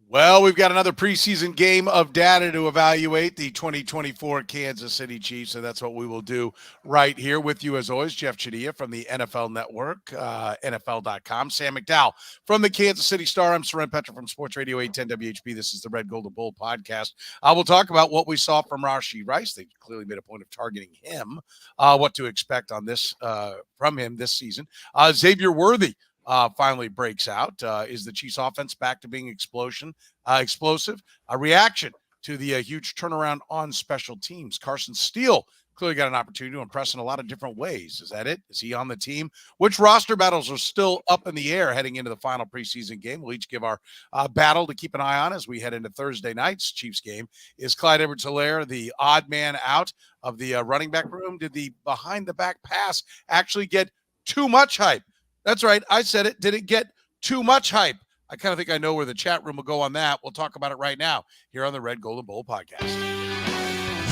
Well, we've got another preseason game of data to evaluate the 2024 Kansas City Chiefs, and that's what we will do right here with you, as always. Jeff Chadiha from the NFL Network, NFL.com. Sam McDowell from the Kansas City Star. I'm Soren Petro from Sports Radio 810 WHB. This is the Red, Gold, and Bold podcast. I will talk about what we saw from Rashee Rice. They clearly made a point of targeting him, what to expect on this from him this season. Xavier Worthy finally breaks out. Is the Chiefs offense back to being explosive? A reaction to the huge turnaround on special teams. Carson Steele clearly got an opportunity to impress in a lot of different ways. Is that it? Is he on the team? Which roster battles are still up in the air heading into the final preseason game? We'll each give our battle to keep an eye on as we head into Thursday night's Chiefs game. Is Clyde Edwards-Helaire the odd man out of the running back room? Did the behind-the-back pass actually get too much hype? That's right. I said it. Did it get too much hype? I kind of think I know where the chat room will go on that. We'll talk about it right now here on the Red, Gold, and Bold podcast.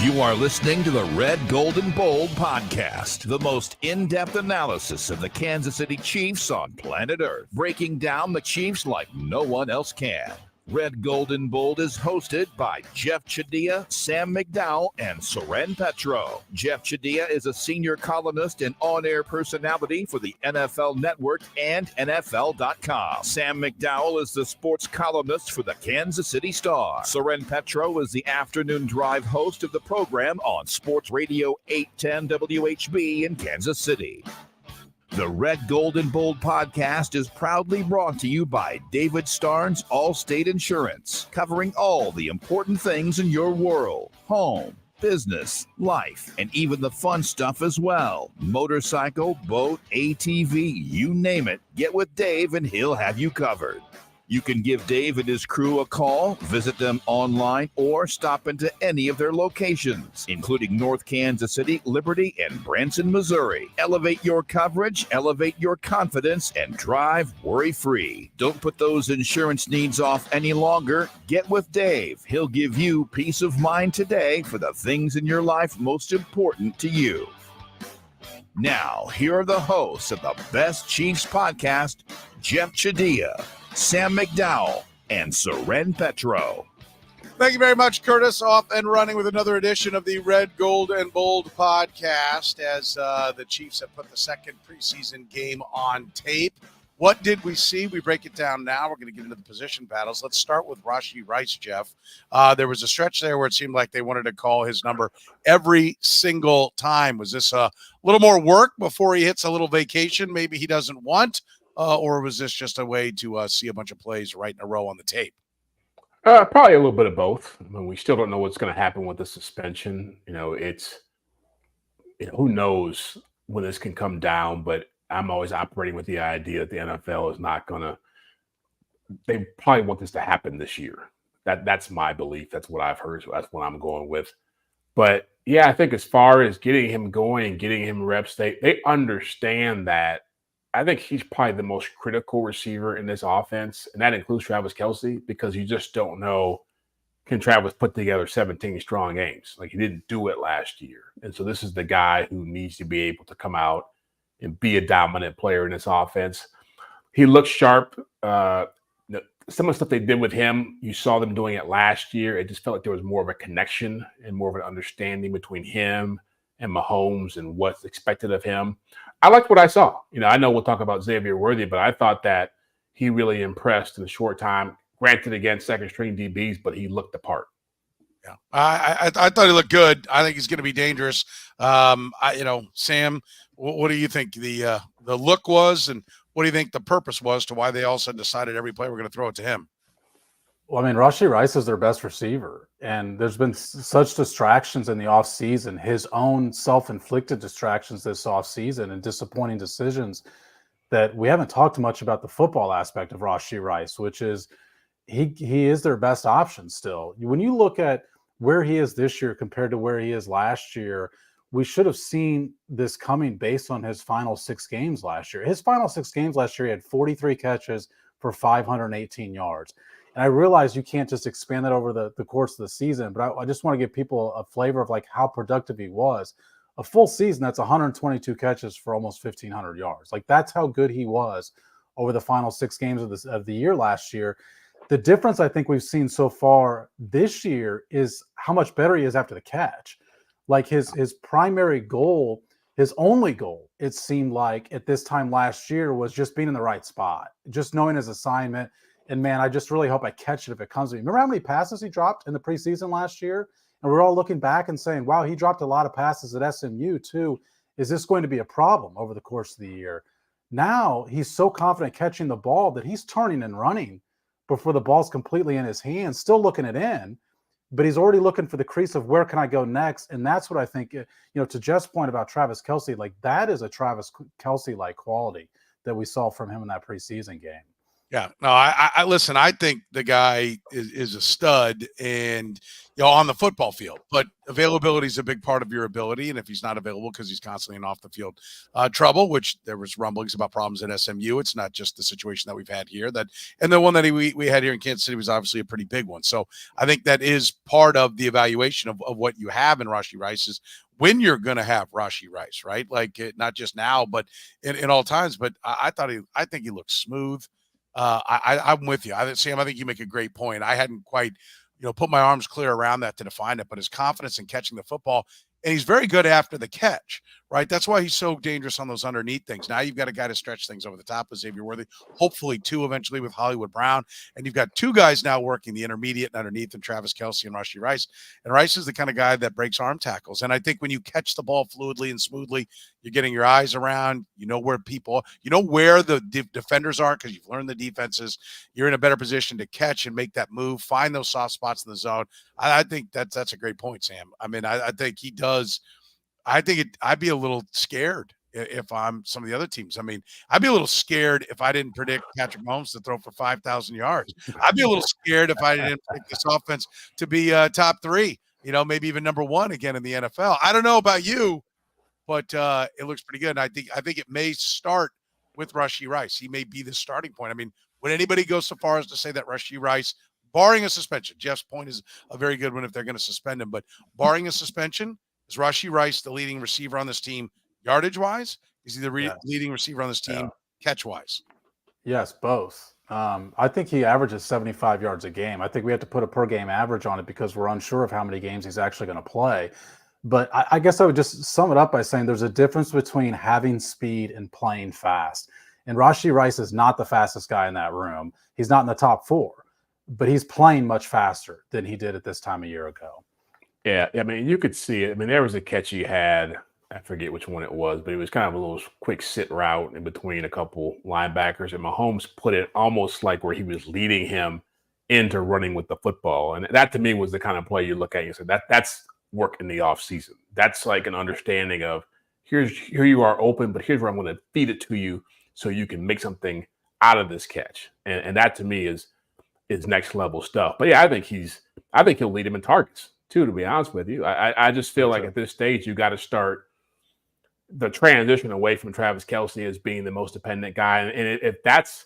You are listening to the Red, Gold, and Bold podcast, the most in-depth analysis of the Kansas City Chiefs on planet Earth, breaking down the Chiefs like no one else can. Red, Gold, and Bold is hosted by Jeff Chadiha, Sam McDowell, and Soren Petro. Jeff Chadiha is a senior columnist and on-air personality for the NFL Network and NFL.com. Sam McDowell is the sports columnist for the Kansas City Star. Soren Petro is the afternoon drive host of the program on Sports Radio 810 WHB in Kansas City. The Red, Gold, and Bold podcast is proudly brought to you by David Starnes Allstate Insurance, covering all the important things in your world: home, business, life, and even the fun stuff as well. Motorcycle, boat, ATV, you name it. Get with Dave and he'll have you covered. You can give Dave and his crew a call, visit them online, or stop into any of their locations, including North Kansas City, Liberty, and Branson, Missouri. Elevate your coverage, elevate your confidence, and drive worry-free. Don't put those insurance needs off any longer. Get with Dave. He'll give you peace of mind today for the things in your life most important to you. Now, here are the hosts of the Best Chiefs podcast, Jeff Chadiha, Sam McDowell, and Soren Petro. Thank you very much, Curtis. Off and running with another edition of the Red, Gold, and Bold podcast as the Chiefs have put the second preseason game on tape. What did we see? We break it down now. We're going to get into the position battles. Let's start with Rashee Rice, Jeff. There was a stretch there where it seemed like they wanted to call his number every single time. Was this a little more work before he hits a little vacation maybe he doesn't want? Or was this just a way to see a bunch of plays right in a row on the tape? Probably a little bit of both. I mean, we still don't know what's going to happen with the suspension. Who knows when this can come down, but I'm always operating with the idea that the NFL is not going to – they probably want this to happen this year. That's my belief. That's what I've heard. So that's what I'm going with. But, yeah, I think as far as getting him going and getting him reps, they understand that. I think he's probably the most critical receiver in this offense, and that includes Travis Kelce, because you just don't know, can Travis put together 17 strong games? Like, he didn't do it last year. And so this is the guy who needs to be able to come out and be a dominant player in this offense. He looks sharp. Some of the stuff they did with him, you saw them doing it last year. It just felt like there was more of a connection and more of an understanding between him and Mahomes and what's expected of him. I liked what I saw. I know we'll talk about Xavier Worthy, but I thought that he really impressed in a short time. Granted, against second-string DBs, but he looked the part. Yeah, I thought he looked good. I think he's going to be dangerous. Sam, what do you think the look was, and what do you think the purpose was to why they all of a sudden decided every play we're going to throw it to him? Well, I mean, Rashee Rice is their best receiver, and there's been such distractions in the offseason, his own self-inflicted distractions this offseason and disappointing decisions, that we haven't talked much about the football aspect of Rashee Rice, which is he is their best option still. When you look at where he is this year compared to where he is last year, we should have seen this coming based on his final 6 games last year. His final 6 games last year, he had 43 catches for 518 yards. And I realize you can't just expand that over the course of the season, but I just want to give people a flavor of like how productive he was. A full season, that's 122 catches for almost 1,500 yards. Like, that's how good he was over the final 6 games of the year last year. The difference I think we've seen so far this year is how much better he is after the catch. Like his primary goal, his only goal, it seemed like at this time last year, was just being in the right spot, just knowing his assignment. And man, I just really hope I catch it if it comes to me. Remember how many passes he dropped in the preseason last year? And we're all looking back and saying, wow, he dropped a lot of passes at SMU too. Is this going to be a problem over the course of the year? Now he's so confident catching the ball that he's turning and running before the ball's completely in his hands, still looking it in, but he's already looking for the crease of where can I go next? And that's what I think, to Jeff's point about Travis Kelce, like that is a Travis Kelce-like quality that we saw from him in that preseason game. Yeah, no, I listen. I think the guy is a stud, and on the football field. But availability is a big part of your ability, and if he's not available because he's constantly in off the field trouble, which there was rumblings about problems at SMU. It's not just the situation that we've had here. And the one that we had here in Kansas City was obviously a pretty big one. So I think that is part of the evaluation of what you have in Rashee Rice is when you're going to have Rashee Rice, right? Like not just now, but in all times. But I think he looks smooth. I'm with you. Sam, I think you make a great point. I hadn't quite, put my arms clear around that to define it, but his confidence in catching the football, and he's very good after the catch, right? That's why he's so dangerous on those underneath things. Now you've got a guy to stretch things over the top with Xavier Worthy, hopefully two eventually with Hollywood Brown. And you've got two guys now working the intermediate and underneath, and Travis Kelce and Rashee Rice. And Rice is the kind of guy that breaks arm tackles. And I think when you catch the ball fluidly and smoothly, you're getting your eyes around, where where the defenders are because you've learned the defenses. You're in a better position to catch and make that move, find those soft spots in the zone. I think that's a great point, Sam. I mean, I think he does. I think I'd be a little scared if I'm some of the other teams. I mean, I'd be a little scared if I didn't predict Patrick Mahomes to throw for 5,000 yards. I'd be a little scared if I didn't predict this offense to be top three, maybe even number one again in the NFL. I don't know about you, but it looks pretty good. And I think it may start with Rashee Rice. He may be the starting point. I mean, would anybody go so far as to say that Rashee Rice, barring a suspension, Jeff's point is a very good one if they're going to suspend him, but barring a suspension, is Rashee Rice the leading receiver on this team yardage-wise? Is he the leading receiver on this team catch-wise? Yes, both. I think he averages 75 yards a game. I think we have to put a per-game average on it because we're unsure of how many games he's actually going to play. But I guess I would just sum it up by saying there's a difference between having speed and playing fast. And Rashee Rice is not the fastest guy in that room. He's not in the top four, but he's playing much faster than he did at this time a year ago. Yeah, I mean, you could see it. I mean, there was a catch he had. I forget which one it was, but it was kind of a little quick sit route in between a couple linebackers. And Mahomes put it almost like where he was leading him into running with the football. And that, to me, was the kind of play you look at and say, that's work in the offseason. That's like an understanding of here you are open, but here's where I'm going to feed it to you so you can make something out of this catch. And that, to me, is next level stuff. But, yeah, I think he'll lead him in targets. Too, to be honest with you, I just feel like at this stage you got to start the transition away from Travis Kelce as being the most dependent guy, and if that's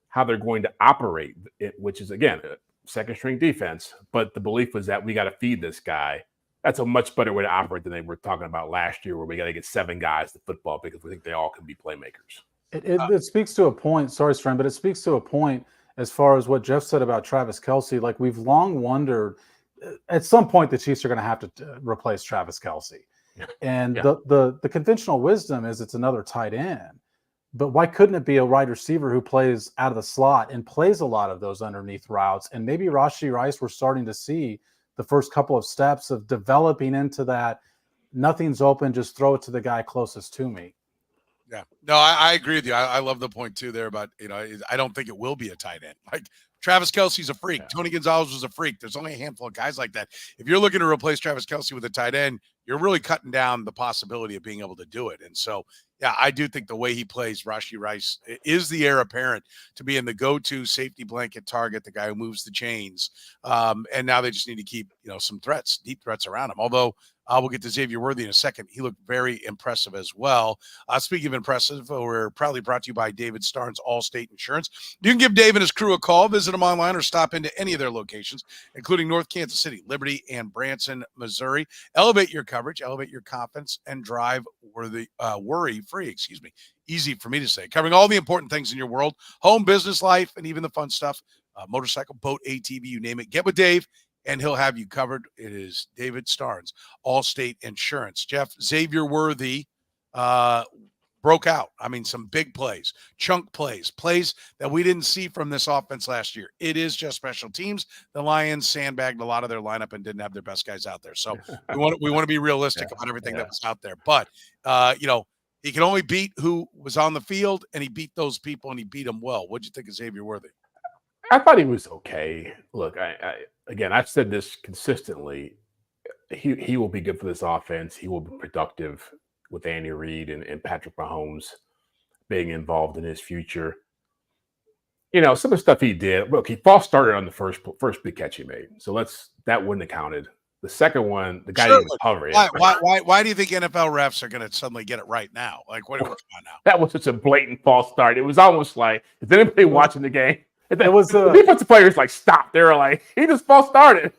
how they're going to operate, which is again a second string defense, but the belief was that we got to feed this guy. That's a much better way to operate than they were talking about last year, where we got to get 7 guys to football because we think they all can be playmakers. It speaks to a point. Sorry, Soren, but it speaks to a point as far as what Jeff said about Travis Kelce. Like we've long wondered. At some point, the Chiefs are going to have to replace Travis Kelce. And the conventional wisdom is it's another tight end. But why couldn't it be a wide receiver who plays out of the slot and plays a lot of those underneath routes? And maybe Rashee Rice, we're starting to see the first couple of steps of developing into that. Nothing's open, just throw it to the guy closest to me. Yeah, no, I agree with you. I love the point too there about, I don't think it will be a tight end. Like Travis Kelce's a freak. Yeah. Tony Gonzalez was a freak. There's only a handful of guys like that. If you're looking to replace Travis Kelce with a tight end, you're really cutting down the possibility of being able to do it. And so, yeah, I do think the way he plays, Rashee Rice is the heir apparent to being the go-to safety blanket target, the guy who moves the chains. And now they just need to keep, some threats, deep threats around him. Although we'll get to Xavier Worthy in a second. He looked very impressive as well. Speaking of impressive, we're proudly brought to you by David Starnes Allstate Insurance. You can give Dave and his crew a call, visit them online, or stop into any of their locations, including North Kansas City, Liberty, and Branson, Missouri. Elevate your coverage, elevate your confidence, and drive worry-free. Easy for me to say. Covering all the important things in your world, home, business, life, and even the fun stuff. motorcycle, boat, ATV, you name it. Get with Dave, and he'll have you covered. It is David Starnes, Allstate Insurance. Jeff, Xavier Worthy broke out. I mean, some big plays, chunk plays that we didn't see from this offense last year. It is just special teams. The Lions sandbagged a lot of their lineup and didn't have their best guys out there. So we want to be realistic about everything that was out there. But, he can only beat who was on the field, and he beat those people, and he beat them well. What'd you think of Xavier Worthy? I thought he was okay. Look, again, I've said this consistently. He will be good for this offense. He will be productive with Andy Reid and Patrick Mahomes being involved in his future. Some of the stuff he did. Look, he false started on the first big catch he made, so that wouldn't have counted. The second one, the guy didn't cover it. Why do you think NFL refs are going to suddenly get it right now? Like, what are we on now? That was such a blatant false start. It was almost like, is anybody watching the game? It was the defensive players stopped. They were like, he just false started.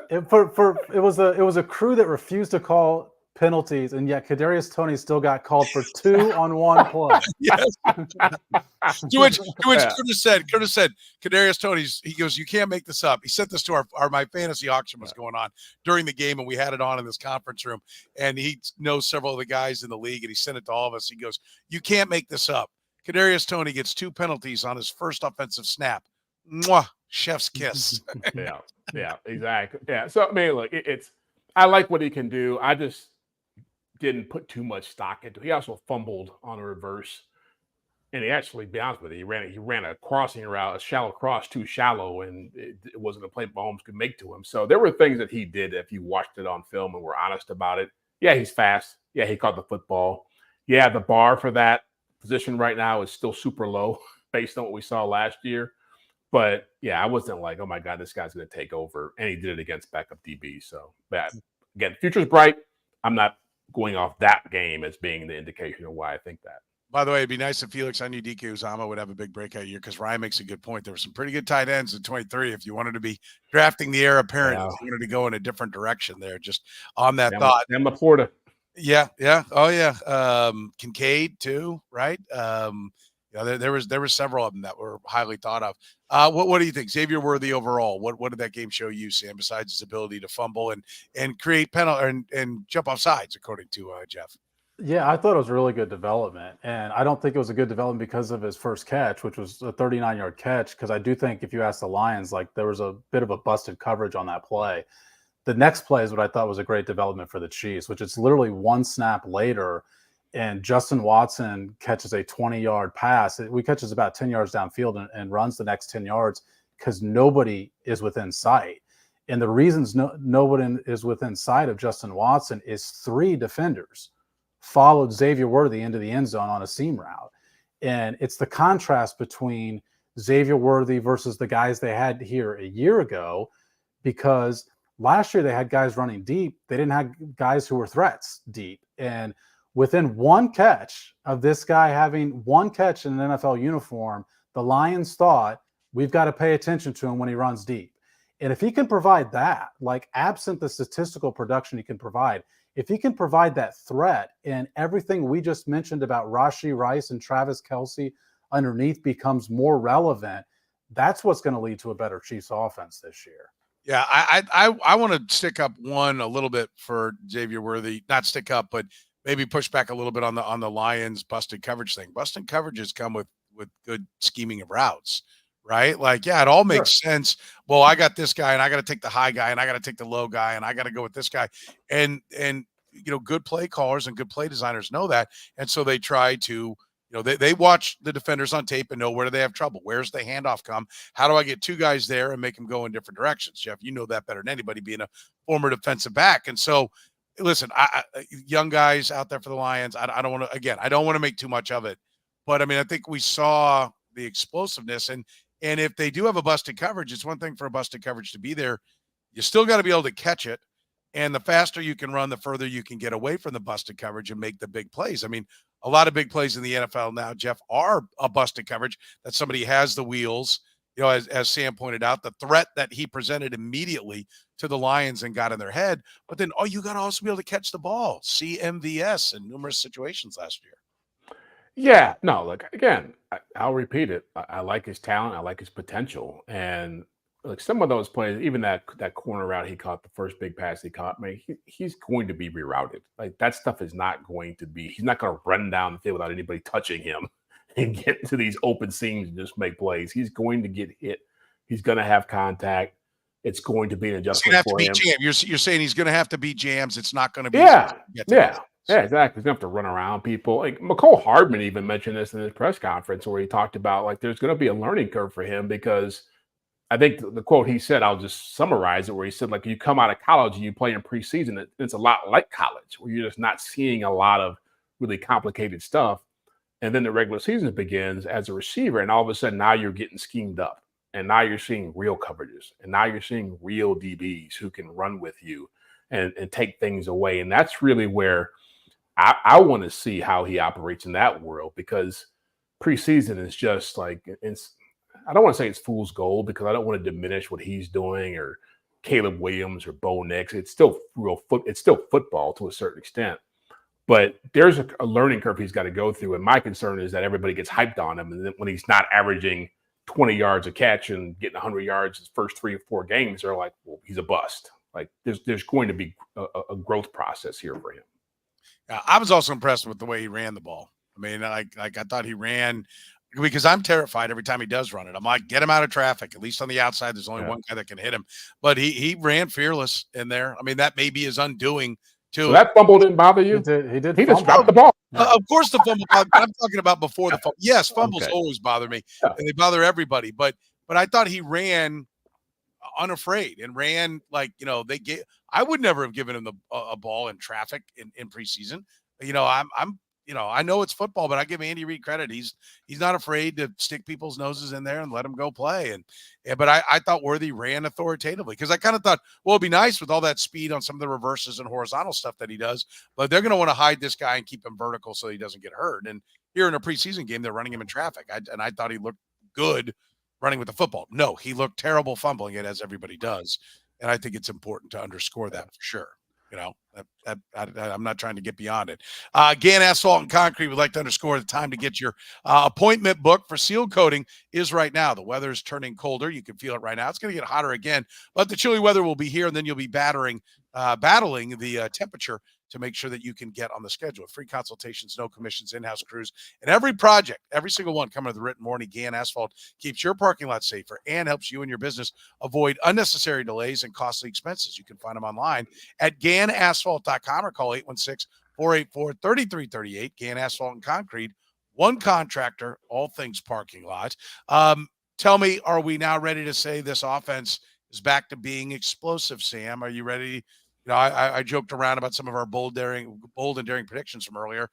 It was a crew that refused to call penalties, and yet Kadarius Toney still got called for 2 on 1 play. Yes. to which Curtis said, Kadarius Toney, he goes, you can't make this up. He sent this to my fantasy auction was going on during the game, and we had it on in this conference room, and he knows several of the guys in the league, and he sent it to all of us. He goes, you can't make this up. Kadarius Toney gets 2 penalties on his first offensive snap. Mwah, chef's kiss. Yeah, exactly. Yeah. So, I mean, look, I like what he can do. I just didn't put too much stock into it. He also fumbled on a reverse. And he actually, to be honest with you, he ran a crossing route, a shallow cross, too shallow, and it wasn't a play Mahomes could make to him. So there were things that he did, if you watched it on film and were honest about it. Yeah, he's fast. Yeah, he caught the football. Yeah, the bar for that position right now is still super low based on what we saw last year. But, yeah, I wasn't like, oh, my God, this guy's going to take over. And he did it against backup DB. So, again, future's bright. I'm not going off that game as being the indication of why I think that. By the way, it'd be nice if Felix Anudike-Uzomah would have a big breakout year, because Ryan makes a good point. There were some pretty good tight ends in 23. If you wanted to be drafting the heir apparent, if you wanted to go in a different direction there, just on that thought. And Laporta. Yeah. Oh, yeah. Kincaid, too, right? There was several of them that were highly thought of. What do you think, Xavier Worthy overall? What did that game show you, Sam? Besides his ability to fumble and create penalty and jump off sides, according to Jeff. Yeah, I thought it was really good development, and I don't think it was a good development because of his first catch, which was a 39-yard catch. Because I do think if you ask the Lions, there was a bit of a busted coverage on that play. The next play is what I thought was a great development for the Chiefs, which is literally 1 snap later. And Justin Watson catches a 20-yard pass. He catches about 10 yards downfield and runs the next 10 yards because nobody is within sight. And the reasons nobody is within sight of Justin Watson is 3 defenders followed Xavier Worthy into the end zone on a seam route. And it's the contrast between Xavier Worthy versus the guys they had here a year ago, because last year they had guys running deep. They didn't have guys who were threats deep. And within 1 catch of this guy having 1 catch in an NFL uniform, the Lions thought, we've got to pay attention to him when he runs deep. And if he can provide that, absent the statistical production he can provide, if he can provide that threat and everything we just mentioned about Rashee Rice and Travis Kelce underneath becomes more relevant, that's what's going to lead to a better Chiefs offense this year. Yeah, I want to stick up one a little bit for Xavier Worthy, not stick up, but maybe push back a little bit on the Lions busted coverage thing. Busted coverages come with good scheming of routes, right? It all makes sense. Well, I got this guy, and I got to take the high guy, and I got to take the low guy, and I got to go with this guy. And good play callers and good play designers know that, and so they try to, they watch the defenders on tape and know where do they have trouble, where's the handoff come, how do I get 2 guys there and make them go in different directions. Jeff, you know that better than anybody, being a former defensive back, and so. Listen, young guys out there for the Lions, I don't want to make too much of it, but I mean, I think we saw the explosiveness, and if they do have a busted coverage, it's one thing for a busted coverage to be there. You still got to be able to catch it, and the faster you can run, the further you can get away from the busted coverage and make the big plays. I mean, a lot of big plays in the NFL now, Jeff, are a busted coverage that somebody has the wheels. As Sam pointed out, the threat that he presented immediately to the Lions and got in their head. But then, you got to also be able to catch the ball. See MVS in numerous situations last year. Yeah, no, look, again, I'll repeat it. I like his talent. I like his potential. And like some of those plays, even that corner route he caught, the first big pass he caught, he's going to be rerouted. Like that stuff is not going to be. He's not going to run down the field without anybody touching him and get into these open seams and just make plays. He's going to get hit. He's going to have contact. It's going to be an adjustment for him. You're saying he's going to have to beat jams. It's not going to be. Yeah, exactly. He's going to have to run around people. Like McCole Hardman even mentioned this in his press conference where he talked about like there's going to be a learning curve for him because I think the quote he said, I'll just summarize it, where he said, like, you come out of college and you play in preseason, it's a lot like college, where you're just not seeing a lot of really complicated stuff. And then the regular season begins as a receiver, and all of a sudden now you're getting schemed up. And now you're seeing real coverages. And now you're seeing real DBs who can run with you and take things away. And that's really where I want to see how he operates in that world, because preseason is just like I don't want to say it's fool's gold because I don't want to diminish what he's doing or Caleb Williams or Bo Nix. It's still it's still football to a certain extent, but there's a learning curve he's got to go through. And my concern is that everybody gets hyped on him, and then when he's not averaging 20 yards a catch and getting 100 yards his first 3 or 4 games, they're like, well, he's a bust. Like there's going to be a growth process here for him. I was also impressed with the way he ran the ball. I mean, like I thought he ran. Because I'm terrified every time he does run it. I'm like, get him out of traffic. At least on the outside, there's only one guy that can hit him. But he ran fearless in there. I mean, that may be his undoing too. So that fumble didn't bother you? He did. He just dropped the ball. Of course, the fumble. I'm talking about before the fumble. Yes, fumbles always bother me, and they bother everybody. But I thought he ran unafraid and ran like I would never have given him a ball in traffic in preseason. I know it's football, but I give Andy Reid credit. He's not afraid to stick people's noses in there and let them go play. But I thought Worthy ran authoritatively because I kind of thought, well, it'd be nice with all that speed on some of the reverses and horizontal stuff that he does, but they're going to want to hide this guy and keep him vertical so he doesn't get hurt. And here in a preseason game, they're running him in traffic. I thought he looked good running with the football. No, he looked terrible fumbling it, as everybody does. And I think it's important to underscore that for sure. I'm not trying to get beyond it. Gann Asphalt and Concrete would like to underscore the time to get your appointment booked for seal coating is right now. The weather is turning colder. You can feel it right now. It's going to get hotter again, but the chilly weather will be here, and then you'll be battling the temperature to make sure that you can get on the schedule. Free consultations, no commissions, in-house crews, and every project, every single one coming to the written warning. Gann Asphalt keeps your parking lot safer and helps you and your business avoid unnecessary delays and costly expenses. You can find them online at GannAsphalt.com or call 816-484-3338. Gann Asphalt and Concrete, one contractor, all things parking lot. Tell me, are we now ready to say this offense is back to being explosive, Sam? Are you ready? I joked around about some of our bold and daring predictions from earlier.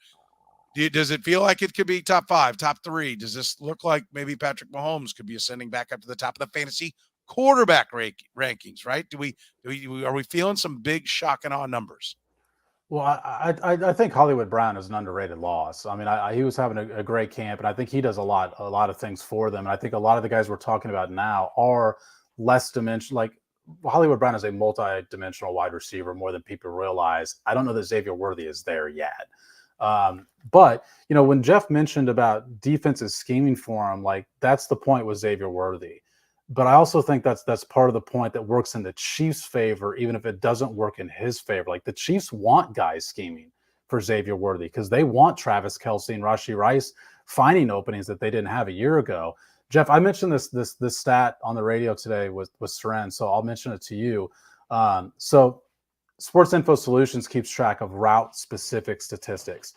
Does it feel like it could be top 5, top 3? Does this look like maybe Patrick Mahomes could be ascending back up to the top of the fantasy quarterback rankings? Right? Are we feeling some big shock and awe numbers? Well, I think Hollywood Brown is an underrated loss. I mean, he was having a great camp, and I think he does a lot of things for them. And I think a lot of the guys we're talking about now are less dimensional. Like Hollywood Brown is a multi-dimensional wide receiver more than people realize. I don't know that Xavier Worthy is there yet. But, when Jeff mentioned about defenses scheming for him, like that's the point with Xavier Worthy. But I also think that's part of the point that works in the Chiefs' favor, even if it doesn't work in his favor. Like the Chiefs want guys scheming for Xavier Worthy because they want Travis Kelce and Rashee Rice finding openings that they didn't have a year ago. Jeff, I mentioned this stat on the radio today with Soren, so I'll mention it to you. So Sports Info Solutions keeps track of route-specific statistics.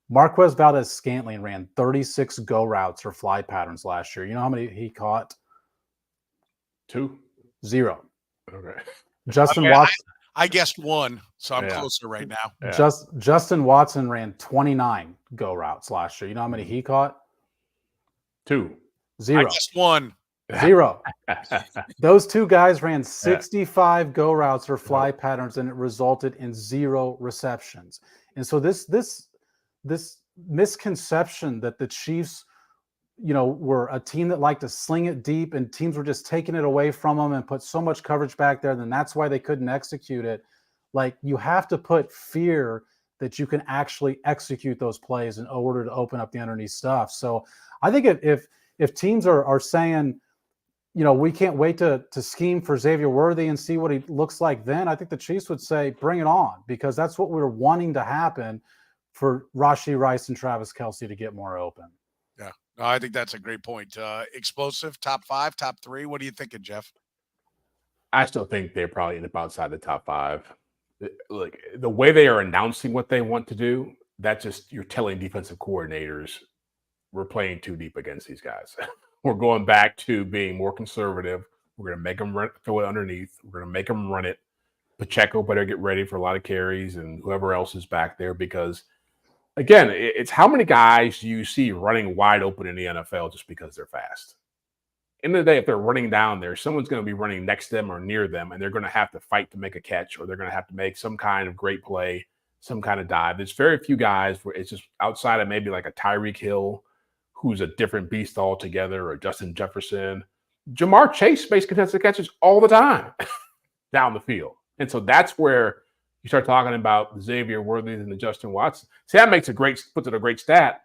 Marquez Valdez-Scantling ran 36 go routes or fly patterns last year. You know how many he caught? 2. 0. Okay. Justin Watson. I guessed 1, so I'm closer right now. Yeah. Justin Watson ran 29 go routes last year. You know how many he caught? 2. 0. I guessed 1. 0. Those two guys ran 65 go routes or fly patterns, and it resulted in 0 receptions. And so this misconception that the Chiefs, were a team that liked to sling it deep and teams were just taking it away from them and put so much coverage back there, then that's why they couldn't execute it. Like, you have to put fear that you can actually execute those plays in order to open up the underneath stuff. So I think if teams are saying, we can't wait to scheme for Xavier Worthy and see what he looks like then, I think the Chiefs would say, bring it on, because that's what we're wanting to happen for Rashee Rice and Travis Kelce to get more open. Yeah, no, I think that's a great point. Explosive, top 5, top 3. What are you thinking, Jeff? I still think they probably end up outside the top 5. Look, the way they are announcing what they want to do, that's just, you're telling defensive coordinators, we're playing too deep against these guys. We're going back to being more conservative. We're going to make them throw it underneath. We're going to make them run it. Pacheco better get ready for a lot of carries, and whoever else is back there, because, again, it's how many guys do you see running wide open in the NFL just because they're fast? End of the day, if they're running down there, someone's going to be running next to them or near them, and they're going to have to fight to make a catch, or they're going to have to make some kind of great play, some kind of dive. There's very few guys where it's just outside of maybe like a Tyreek Hill, who's a different beast altogether, or Justin Jefferson. Jamar Chase makes contested catches all the time down the field. And so that's where you start talking about Xavier Worthy and the Justin Watson. See, that puts it a great stat,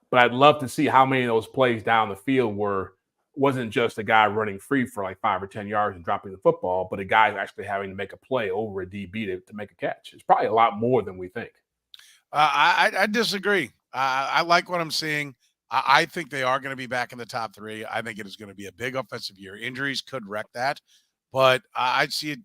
but I'd love to see how many of those plays down the field wasn't just a guy running free for like 5 or 10 yards and dropping the football, but a guy actually having to make a play over a DB to make a catch. It's probably a lot more than we think. I disagree. I like what I'm seeing. I think they are going to be back in the top 3. I think it is going to be a big offensive year. Injuries could wreck that, but I see it.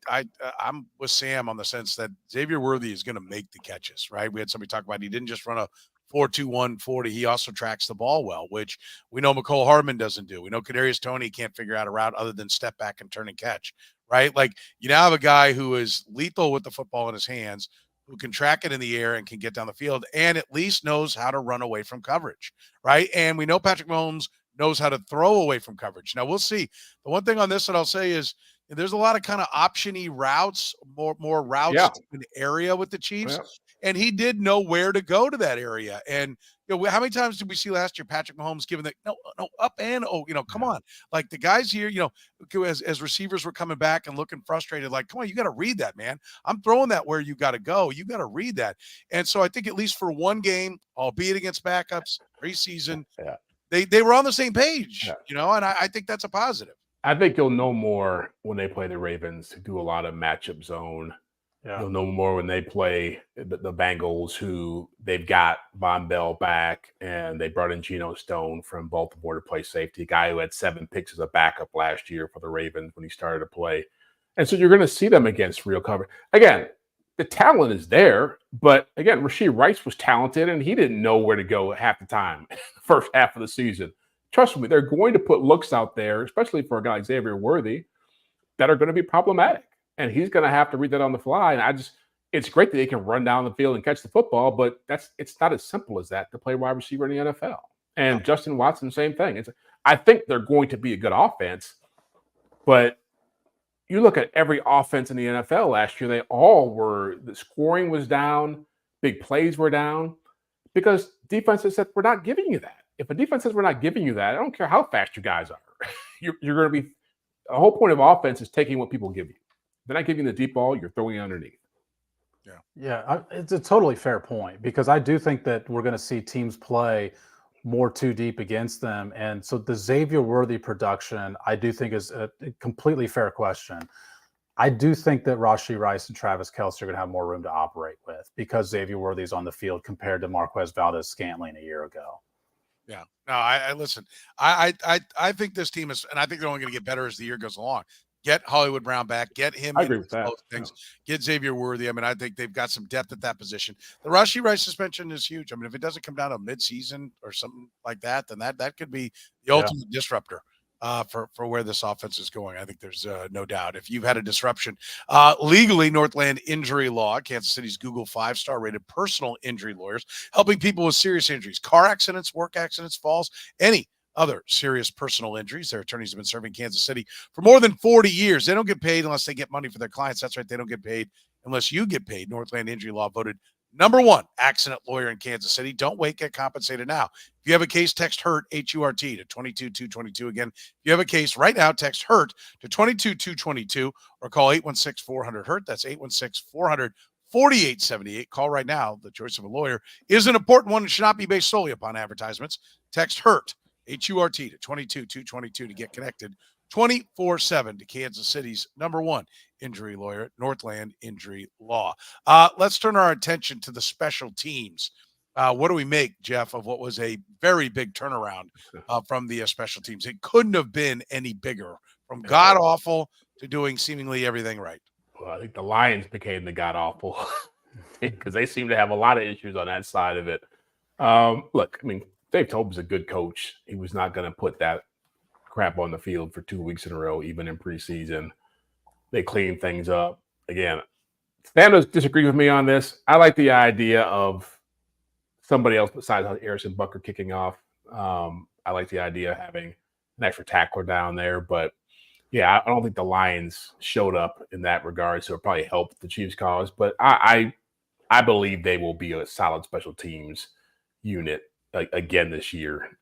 I'm with Sam on the sense that Xavier Worthy is going to make the catches, right? We had somebody talk about he didn't just run a 4.21 40. He also tracks the ball well, which we know McCole Hardman doesn't do. We know Kadarius Toney can't figure out a route other than step back and turn and catch, right? Like, you now have a guy who is lethal with the football in his hands, who can track it in the air and can get down the field, and at least knows how to run away from coverage, right? And we know Patrick Mahomes knows how to throw away from coverage. Now, we'll see. The one thing on this that I'll say is there's a lot of kind of option-y routes, more routes to an area with the Chiefs. Yeah. And he did know where to go to that area. And, how many times did we see last year Patrick Mahomes giving no, up and, come on. Like, the guys here, as receivers were coming back and looking frustrated, like, come on, you got to read that, man. I'm throwing that where you got to go. You got to read that. And so I think at least for one game, albeit against backups, preseason, they were on the same page, and I think that's a positive. I think you'll know more when they play the Ravens, who do a lot of matchup zone. Yeah. You'll know more when they play the Bengals, who they've got Von Bell back, and they brought in Geno Stone from Baltimore to play safety, a guy who had 7 picks as a backup last year for the Ravens when he started to play. And so you're going to see them against real cover. Again, the talent is there, but again, Rashee Rice was talented, and he didn't know where to go half the time, the first half of the season. Trust me, they're going to put looks out there, especially for a guy like Xavier Worthy, that are going to be problematic. And he's going to have to read that on the fly. And it's great that he can run down the field and catch the football, but it's not as simple as that to play wide receiver in the NFL. And Justin Watson, same thing. I think they're going to be a good offense, but you look at every offense in the NFL last year, they all were, the scoring was down, big plays were down, because defenses said, we're not giving you that. If a defense says we're not giving you that, I don't care how fast you guys are. You're going to be, the whole point of offense is taking what people give you. They're not giving you the deep ball, you're throwing it underneath. Yeah, it's a totally fair point, because I do think that we're going to see teams play more too deep against them. And so the Xavier Worthy production, I do think, is a completely fair question. I do think that Rashee Rice and Travis Kelce are going to have more room to operate with, because Xavier Worthy is on the field compared to Marquez Valdez-Scantling a year ago. Yeah. No, I listen. I think this team is, and I think they're only going to get better as the year goes along. Get Hollywood Brown back. Get him. I agree with that. Things. Get Xavier Worthy. I mean, I think they've got some depth at that position. The Rashee Rice suspension is huge. I mean, if it doesn't come down to midseason or something like that, then that could be the ultimate disruptor for where this offense is going. I think there's no doubt. If you've had a disruption, legally, Northland Injury Law, Kansas City's Google 5-star rated personal injury lawyers, helping people with serious injuries, car accidents, work accidents, falls, any other serious personal injuries. Their attorneys have been serving Kansas City for more than 40 years. They don't get paid unless they get money for their clients. That's right. They don't get paid unless you get paid. Northland Injury Law voted #1 accident lawyer in Kansas City. Don't wait. Get compensated now. If you have a case, text HURT, H-U-R-T, to 22222. Again, if you have a case right now, text HURT to 22222 or call 816-400-HURT. That's 816-400-4227. 4878. Call right now. The choice of a lawyer is an important one and should not be based solely upon advertisements. Text HURT, H-U-R-T, to 22222 to get connected 24/7 to Kansas City's #1 injury lawyer, Northland Injury Law. Let's turn our attention to the special teams. What do we make, Jeff, of what was a very big turnaround from the special teams? It couldn't have been any bigger, from god-awful to doing seemingly everything right. Well, I think the Lions became the god-awful because they seem to have a lot of issues on that side of it. Look, I mean, Dave Tobin's a good coach. He was not going to put that crap on the field for 2 weeks in a row, even in preseason. They cleaned things up. Again, Thanos disagreed with me on this. I like the idea of somebody else besides Harrison Butker kicking off. I like the idea of having an extra tackler down there. But, yeah, I don't think the Lions showed up in that regard, so it probably helped the Chiefs' cause. But I believe they will be a solid special teams unit again this year.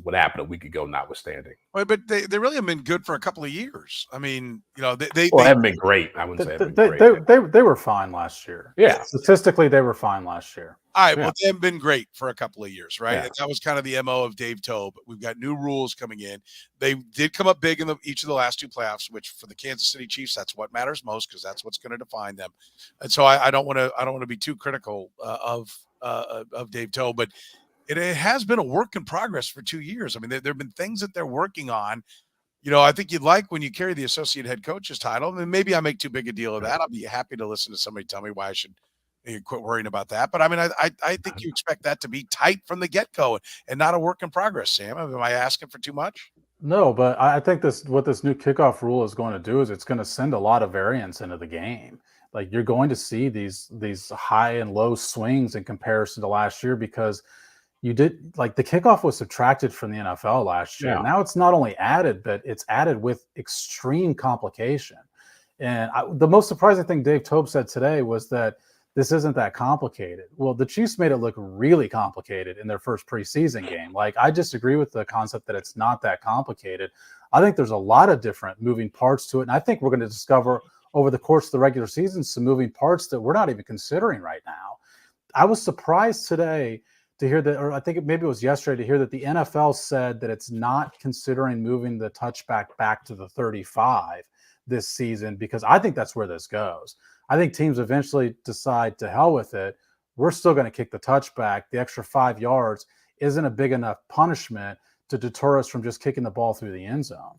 What happened a week ago notwithstanding. Well, but they really have been good for a couple of years. I mean, they haven't been great. I wouldn't say they've been great. They were fine last year. Yeah. Statistically, they were fine last year. All right, well, they haven't been great for a couple of years, right? Yeah. And that was kind of the MO of Dave Tobe. We've got new rules coming in. They did come up big in each of the last two playoffs, which for the Kansas City Chiefs, that's what matters most because that's what's going to define them. And so I don't want to be too critical of Dave Tobe, but it has been a work in progress for 2 years. I mean, there have been things that they're working on. I think you'd like when you carry the associate head coach's title. And maybe I make too big a deal of that. I'll be happy to listen to somebody tell me why I should quit worrying about that. But I mean, I think you expect that to be tight from the get-go and not a work in progress, Sam. Am I asking for too much? No, but I think what this new kickoff rule is going to do is it's going to send a lot of variance into the game. Like you're going to see these high and low swings in comparison to last year because the kickoff was subtracted from the NFL last year. Yeah. Now it's not only added, but it's added with extreme complication. And the most surprising thing Dave Tobe said today was that this isn't that complicated. Well, the Chiefs made it look really complicated in their first preseason game. Like, I disagree with the concept that it's not that complicated. I think there's a lot of different moving parts to it. And I think we're going to discover over the course of the regular season some moving parts that we're not even considering right now. I was surprised today to hear that, or I think maybe it was yesterday, to hear that the NFL said that it's not considering moving the touchback back to the 35 this season, because I think that's where this goes. I think teams eventually decide to hell with it. We're still going to kick the touchback. The extra 5 yards isn't a big enough punishment to deter us from just kicking the ball through the end zone.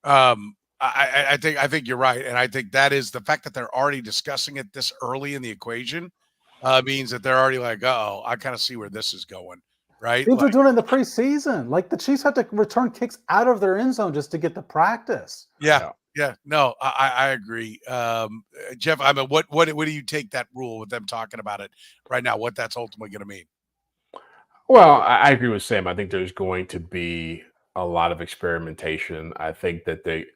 I think you're right. And I think that is the fact that they're already discussing it this early in the equation means that they're already like, I kind of see where this is going. Right. Teams are doing it in the preseason. Like the Chiefs have to return kicks out of their end zone just to get the practice. Yeah. Yeah, no, I agree. Jeff, I mean, what do you take that rule with them talking about it right now, what that's ultimately going to mean? Well, I agree with Sam. I think there's going to be a lot of experimentation. I think that they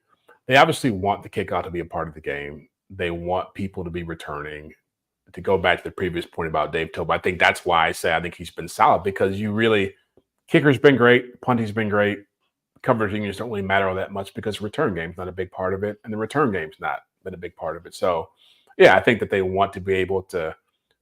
obviously want the kickoff to be a part of the game. They want people to be returning. To go back to the previous point about Dave Tobe, I think that's why I say I think he's been solid, because kicker's been great, punting's been great. Coverage units don't really matter all that much because return game's not a big part of it, and the return game's not been a big part of it. So, yeah, I think that they want to be able to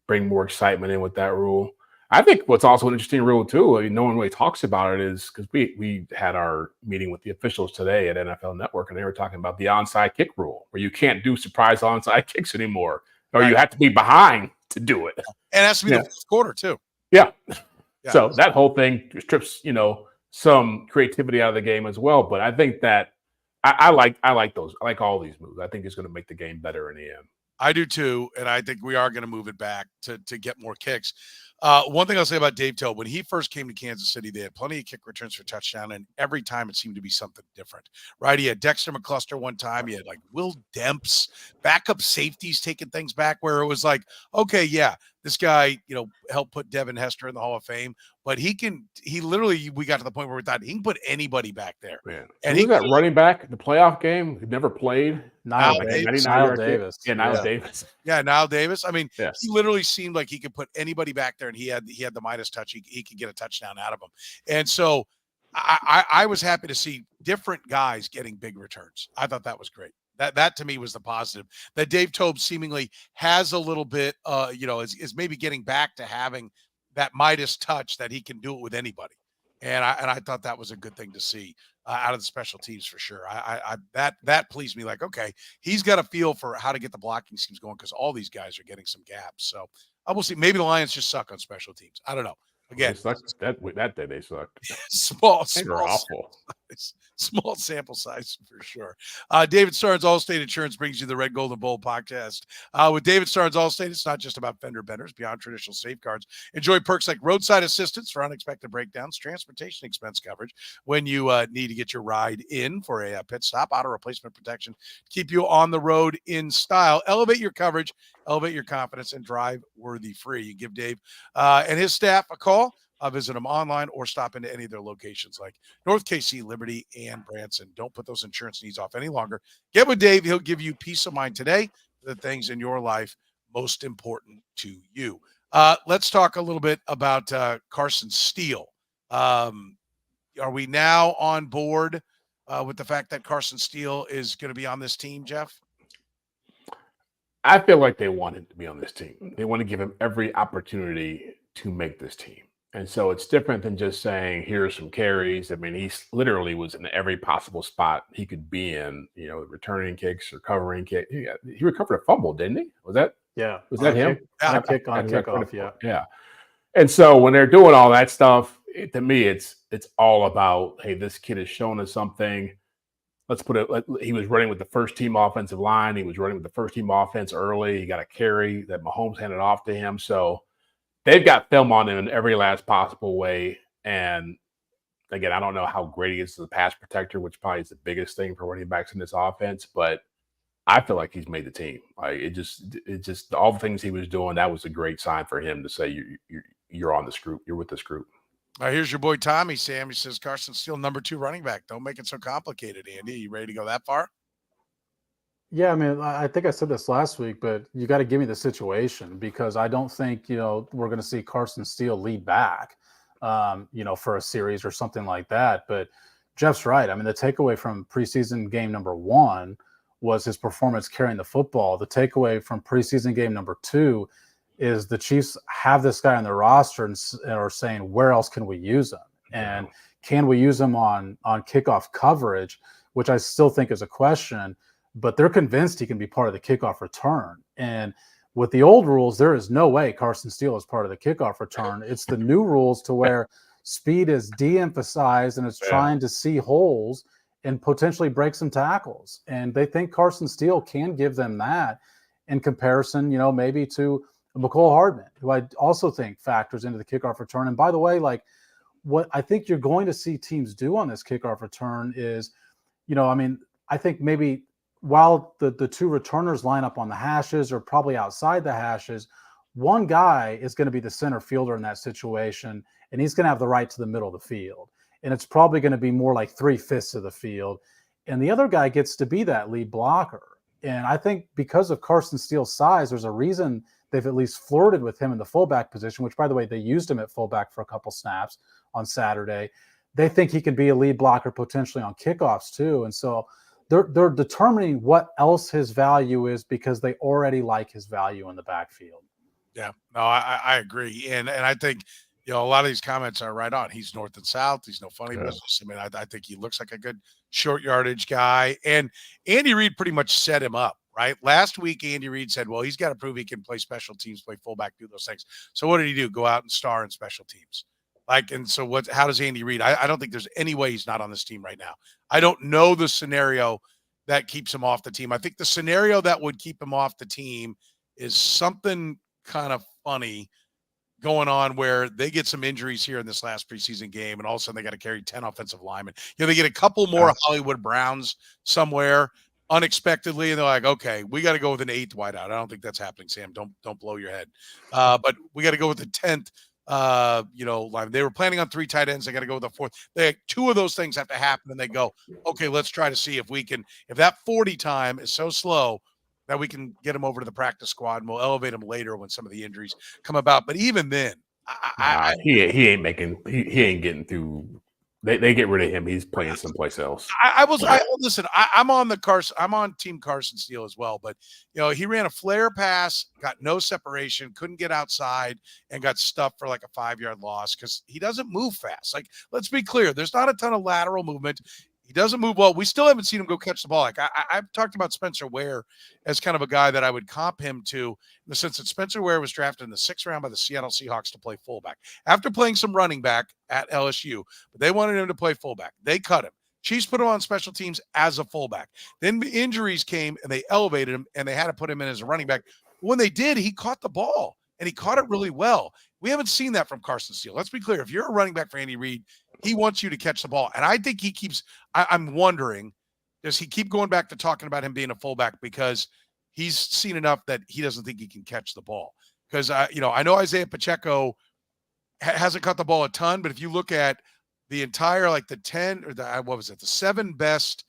bring more excitement in with that rule. I think what's also an interesting rule too, I mean, no one really talks about it, is because we had our meeting with the officials today at NFL Network, and they were talking about the onside kick rule, where you can't do surprise onside kicks anymore, or you have to be behind to do it. And it has to be the fourth quarter too. Yeah. So that whole thing strips, some creativity out of the game as well. But I think that I like those. I like all these moves. I think it's going to make the game better in the end. I do too, and I think we are going to move it back to get more kicks. One thing I'll say about Dave Tobe, when he first came to Kansas City, they had plenty of kick returns for touchdown, and every time it seemed to be something different, right? He had Dexter McCluster one time. He had like Will Demps, backup safeties taking things back, where it was like, okay, yeah, this guy, helped put Devin Hester in the Hall of Fame, but we got to the point where we thought he can put anybody back there. Man. And he got running back the playoff game. He never played. Niall Davis. Yeah, Niall Davis. Yeah, Niall Davis. I mean, yes. He literally seemed like he could put anybody back there, and he had the Midas touch. He could get a touchdown out of him. And so I was happy to see different guys getting big returns. I thought that was great. That to me was the positive. That Dave Tobe seemingly has a little bit, is maybe getting back to having that Midas touch that he can do it with anybody. And I thought that was a good thing to see out of the special teams for sure. That pleased me. Like, okay, he's got a feel for how to get the blocking schemes going because all these guys are getting some gaps. So I will see. Maybe the Lions just suck on special teams. I don't know. Again, they sucked that day. They sucked. Small awful. Small sample size for sure. David Starnes Allstate Insurance brings you the Red, Gold, and Bold podcast. With David Starnes Allstate, it's not just about fender benders. Beyond traditional safeguards, enjoy perks like roadside assistance for unexpected breakdowns, transportation expense coverage when you need to get your ride in for a pit stop, auto replacement protection, keep you on the road in style. Elevate your coverage, elevate your confidence, and drive worthy free. You give Dave and his staff a call. Visit them online or stop into any of their locations like North KC, Liberty, and Branson. Don't put those insurance needs off any longer. Get with Dave. He'll give you peace of mind today, the things in your life most important to you. Let's talk a little bit about Carson Steele. Are we now on board with the fact that Carson Steele is going to be on this team, Jeff? I feel like they want him to be on this team. They want to give him every opportunity to make this team. And so it's different than just saying, here's some carries. I mean, he literally was in every possible spot he could be in, returning kicks or covering kicks. He recovered a fumble, didn't he? Was that him? On kickoff, yeah. Yeah. And so when they're doing all that stuff, to me, it's all about, hey, this kid has shown us something. Let's put it, he was running with the first team offensive line. He was running with the first team offense early. He got a carry that Mahomes handed off to him. So they've got film on him in every last possible way. And again, I don't know how great he is as a pass protector, which probably is the biggest thing for running backs in this offense, but I feel like he's made the team. Like it just all the things he was doing, that was a great sign for him to say you're on this group. You're with this group. All right, here's your boy Tommy, Sam. He says Carson Steele, number 2 running back. Don't make it so complicated, Andy. You ready to go that far? Yeah, I mean, I think I said this last week, but you got to give me the situation because I don't think, we're going to see Carson Steele lead back, for a series or something like that. But Jeff's right. I mean, the takeaway from preseason game number 1 was his performance carrying the football. The takeaway from preseason game number 2 is the Chiefs have this guy on their roster and are saying, where else can we use him? And can we use him on kickoff coverage, which I still think is a question. But they're convinced he can be part of the kickoff return. And with the old rules, there is no way Carson Steele is part of the kickoff return. It's the new rules to where speed is de-emphasized and it's trying to see holes and potentially break some tackles. And they think Carson Steele can give them that in comparison, maybe to McCole Hardman, who I also think factors into the kickoff return. And by the way, like what I think you're going to see teams do on this kickoff return is, I think maybe – while the 2 returners line up on the hashes or probably outside the hashes, one guy is going to be the center fielder in that situation, and he's going to have the right to the middle of the field. And it's probably going to be more like 3/5 of the field. And the other guy gets to be that lead blocker. And I think because of Carson Steele's size, there's a reason they've at least flirted with him in the fullback position, which, by the way, they used him at fullback for a couple snaps on Saturday. They think he can be a lead blocker potentially on kickoffs too. And so they're determining what else his value is because they already like his value in the backfield. Yeah, no, I agree. And I think, a lot of these comments are right on. He's north and south. He's no funny business. I mean, I think he looks like a good short yardage guy. And Andy Reid pretty much set him up, right? Last week, Andy Reid said, well, he's got to prove he can play special teams, play fullback, do those things. So what did he do? Go out and star in special teams. How does Andy Reid? I don't think there's any way he's not on this team right now. I don't know the scenario that keeps him off the team. I think the scenario that would keep him off the team is something kind of funny going on where they get some injuries here in this last preseason game, and all of a sudden they got to carry 10 offensive linemen. They get a couple more Hollywood Browns somewhere unexpectedly, and they're like, okay, we got to go with an 8th wideout. I don't think that's happening, Sam. Don't blow your head. But we got to go with the 10th line. They were planning on 3 tight ends. They got to go with the 4th. 2 of those things have to happen, and they go, okay, let's try to see if that 40 time is so slow that we can get him over to the practice squad, and we'll elevate him later when some of the injuries come about. But even then, he ain't getting through They get rid of him. He's playing someplace else. Listen, I'm on the Carson. I'm on team Carson Steele as well. But, he ran a flare pass, got no separation, couldn't get outside, and got stuffed for like a 5-yard loss because he doesn't move fast. Like, let's be clear. There's not a ton of lateral movement. He doesn't move well. We still haven't seen him go catch the ball. Like I've talked about Spencer Ware as kind of a guy that I would comp him to in the sense that Spencer Ware was drafted in the 6th round by the Seattle Seahawks to play fullback after playing some running back at LSU, but they wanted him to play fullback. They cut him. Chiefs put him on special teams as a fullback. Then injuries came and they elevated him and they had to put him in as a running back. When they did, he caught the ball and he caught it really well. We haven't seen that from Carson Steele. Let's be clear. If you're a running back for Andy Reid, he wants you to catch the ball. And I think he keeps – I'm wondering, does he keep going back to talking about him being a fullback because he's seen enough that he doesn't think he can catch the ball? Because, I know Isaiah Pacheco hasn't caught the ball a ton, but if you look at the entire, like the 10 or the 7 best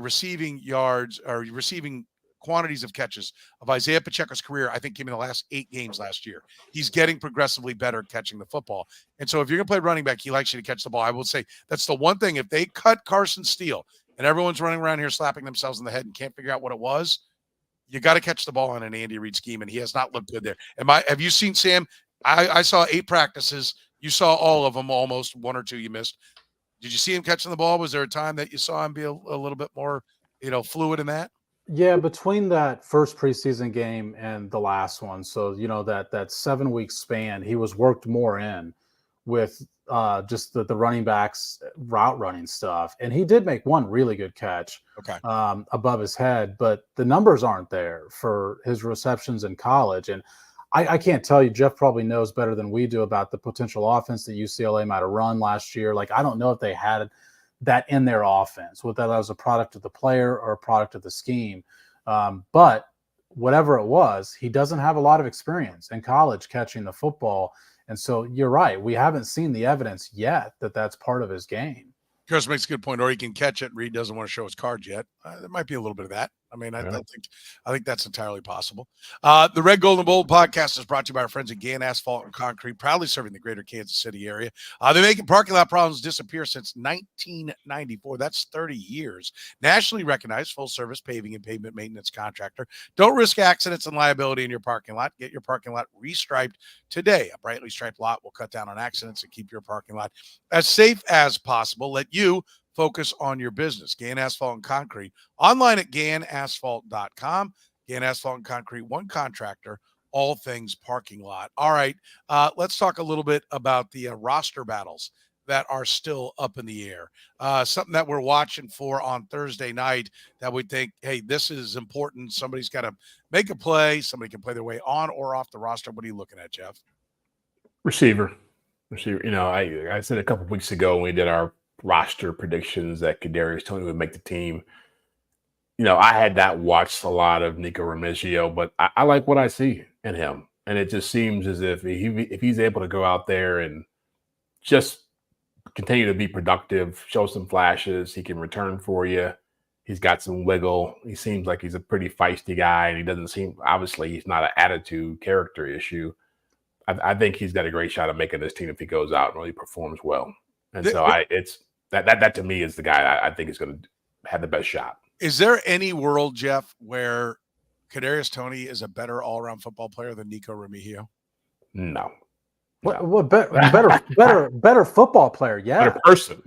receiving yards or receiving quantities of catches of Isaiah Pacheco's career, I think came in the last 8 games last year. He's getting progressively better at catching the football. And so if you're going to play running back, he likes you to catch the ball. I will say that's the one thing. If they cut Carson Steele and everyone's running around here slapping themselves in the head and can't figure out what it was, you got to catch the ball on an Andy Reid scheme, and he has not looked good there. Have you seen Sam? I saw 8 practices. You saw all of them, almost 1 or 2 you missed. Did you see him catching the ball? Was there a time that you saw him be a little bit more, fluid in that? Yeah, between that first preseason game and the last one, so that 7-week span, he was worked more in with just the running backs route running stuff, and he did make one really good catch above his head, but the numbers aren't there for his receptions in college. And I can't tell you, Jeff probably knows better than we do about the potential offense that UCLA might have run last year. Like, I don't know if they had that in their offense, whether that was a product of the player or a product of the scheme. But whatever it was, he doesn't have a lot of experience in college catching the football. And so you're right. We haven't seen the evidence yet that that's part of his game. Chris makes a good point, or he can catch it. Reed doesn't want to show his cards yet. There might be a little bit of that. I mean, I think that's entirely possible. The Red, Gold, and Bold podcast is brought to you by our friends at Gann Asphalt and Concrete, proudly serving the greater Kansas City area. They're making parking lot problems disappear since 1994. That's 30 years. Nationally recognized full-service paving and pavement maintenance contractor. Don't risk accidents and liability in your parking lot. Get your parking lot restriped today. A brightly striped lot will cut down on accidents and keep your parking lot as safe as possible. Let you focus on your business. Gann Asphalt and Concrete. Online at GannAsphalt.com. Gann Asphalt and Concrete, one contractor, all things parking lot. All right, let's talk a little bit about the roster battles that are still up in the air. Something that we're watching for on Thursday night that we think, hey, this is important. Somebody's got to make a play. Somebody can play their way on or off the roster. What are you looking at, Jeff? Receiver. I said a couple of weeks ago when we did our roster predictions that Kadarius Toney would make the team. I had that watched a lot of Nico Remigio, but I like what I see in him. And it just seems as if he's able to go out there and just continue to be productive, show some flashes, he can return for you. He's got some wiggle. He seems like he's a pretty feisty guy, and he doesn't seem, obviously, he's not an attitude character issue. I think he's got a great shot of making this team if he goes out and really performs well. And so it's that to me is the guy I think is going to have the best shot. Is there any world, Jeff, where Kadarius Toney is a better all-around football player than Nico Remigio? No. What better football player? Yeah. Better person.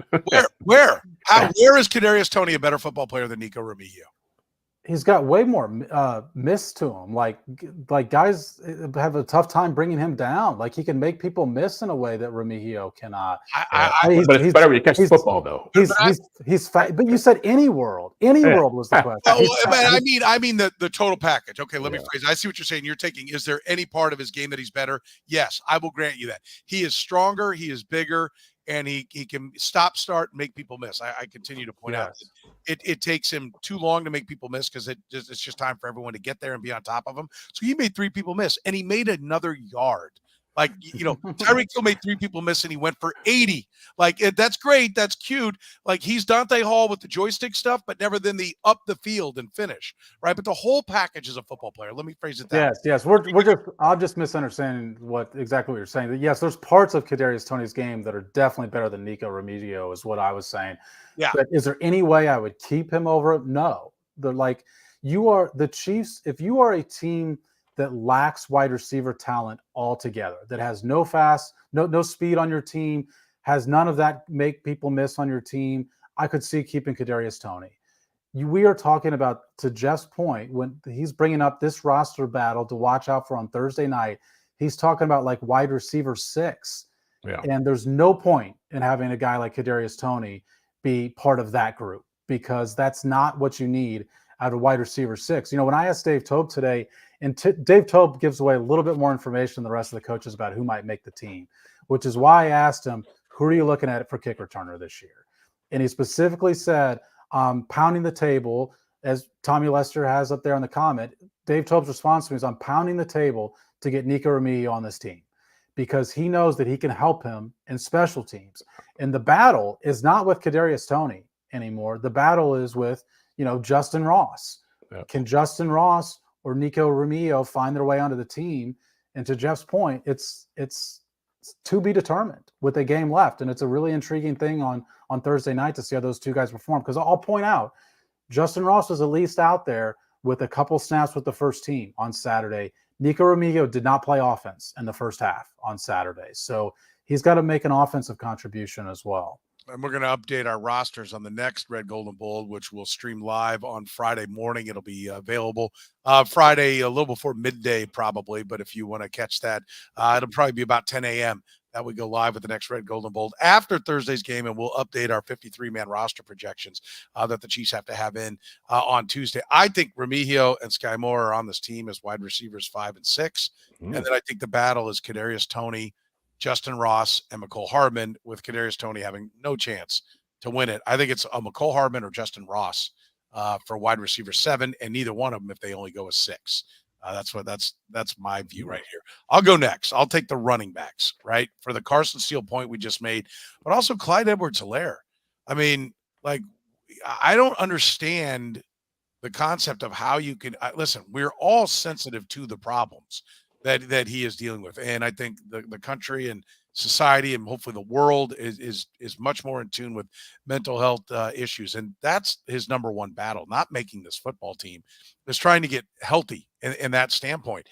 Where is Kadarius Toney a better football player than Nico Remigio? He's got way more miss to him. Like guys have a tough time bringing him down. Like, he can make people miss in a way that Remigio cannot. But it's better when you catch football, though. He's fat. But you said any world. Any world was the question. I mean the total package. Okay, let me phrase it. I see what you're saying. You're taking, is there any part of his game that he's better? Yes, I will grant you that. He is stronger. He is bigger. And he can stop, start, and make people miss. I continue to point out that it takes him too long to make people miss because it's just time for everyone to get there and be on top of him. So he made 3 people miss, and he made another yard Like, Tyreek Hill made 3 people miss and he went for 80. Like, that's great. That's cute. Like, he's Dante Hall with the joystick stuff, but never then the up the field and finish, right? But the whole package is a football player. Let me phrase it that way. Yes. I'm just misunderstanding exactly what you're saying. Yes, there's parts of Kadarius Toney's game that are definitely better than Nico Remigio, is what I was saying. Yeah. But is there any way I would keep him over? No. You are the Chiefs. If you are a team that lacks wide receiver talent altogether, that has no speed on your team, has none of that make people miss on your team, I could see keeping Kadarius Toney. We are talking about, to Jeff's point, when he's bringing up this roster battle to watch out for on Thursday night, he's talking about like wide receiver 6. Yeah. And there's no point in having a guy like Kadarius Toney be part of that group, because that's not what you need out of wide receiver 6. When I asked Dave Tobe today, and Dave Tobe gives away a little bit more information than the rest of the coaches about who might make the team, which is why I asked him, who are you looking at for kick returner this year? And he specifically said, pounding the table, as Tommy Lester has up there in the comment. Dave Tobe's response to me is, I'm pounding the table to get Nico Remigio on this team, because he knows that he can help him in special teams. And the battle is not with Kadarius Toney anymore. The battle is with, Justin Ross. Yep. Can Justin Ross or Nico Remigio find their way onto the team? And to Jeff's point, it's to be determined with a game left. And it's a really intriguing thing on Thursday night to see how those two guys perform. Because I'll point out, Justin Ross was at least out there with a couple snaps with the first team on Saturday. Nico Remigio did not play offense in the first half on Saturday. So he's got to make an offensive contribution as well. And we're going to update our rosters on the next Red, Gold, and Bold, which will stream live on Friday morning. It'll be available Friday a little before midday probably, but if you want to catch that, it'll probably be about 10 a.m. that we go live with the next Red, Gold, and Bold after Thursday's game, and we'll update our 53-man roster projections that the Chiefs have to have in on Tuesday. I think Remigio and Sky Moore are on this team as wide receivers 5 and 6, and then I think the battle is Kadarius Toney, Justin Ross, and McCole Hardman, with Kadarius Toney having no chance to win it. I think it's McCole Hardman or Justin Ross for wide receiver 7, and neither one of them if they only go a 6. That's my view right here. I'll go next. I'll take the running backs, right, for the Carson Steele point we just made, but also Clyde Edwards-Helaire. I mean, like, I don't understand the concept of how you can listen. We're all sensitive to the problems that he is dealing with, and I think the country and society and hopefully the world is much more in tune with mental health issues, and that's his number one battle. Not making this football team is trying to get healthy in that standpoint.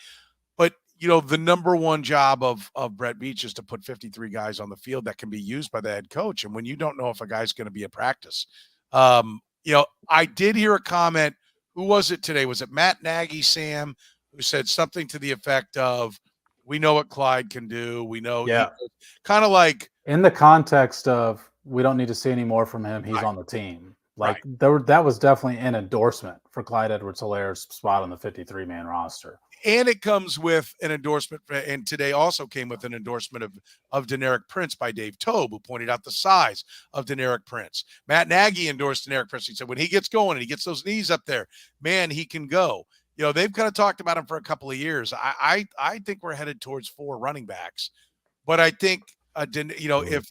But the number one job of Brett Veach is to put 53 guys on the field that can be used by the head coach, and when you don't know if a guy's going to be at practice, I did hear a comment. Who was it today? Was it Matt Nagy, Sam, who said something to the effect of, we know what Clyde can do. We know, kind of like in the context of, we don't need to see any more from him. He's on the team. Like that was definitely an endorsement for Clyde Edwards-Helaire's spot on the 53-man roster. And it comes with an endorsement, and today also came with an endorsement of Deneric Prince by Dave Tobe, who pointed out the size of Deneric Prince. Matt Nagy endorsed Deneric Prince. He said, when he gets going and he gets those knees up there, man, he can go. They've kind of talked about him for a couple of years. I think we're headed towards 4 running backs, but I think, if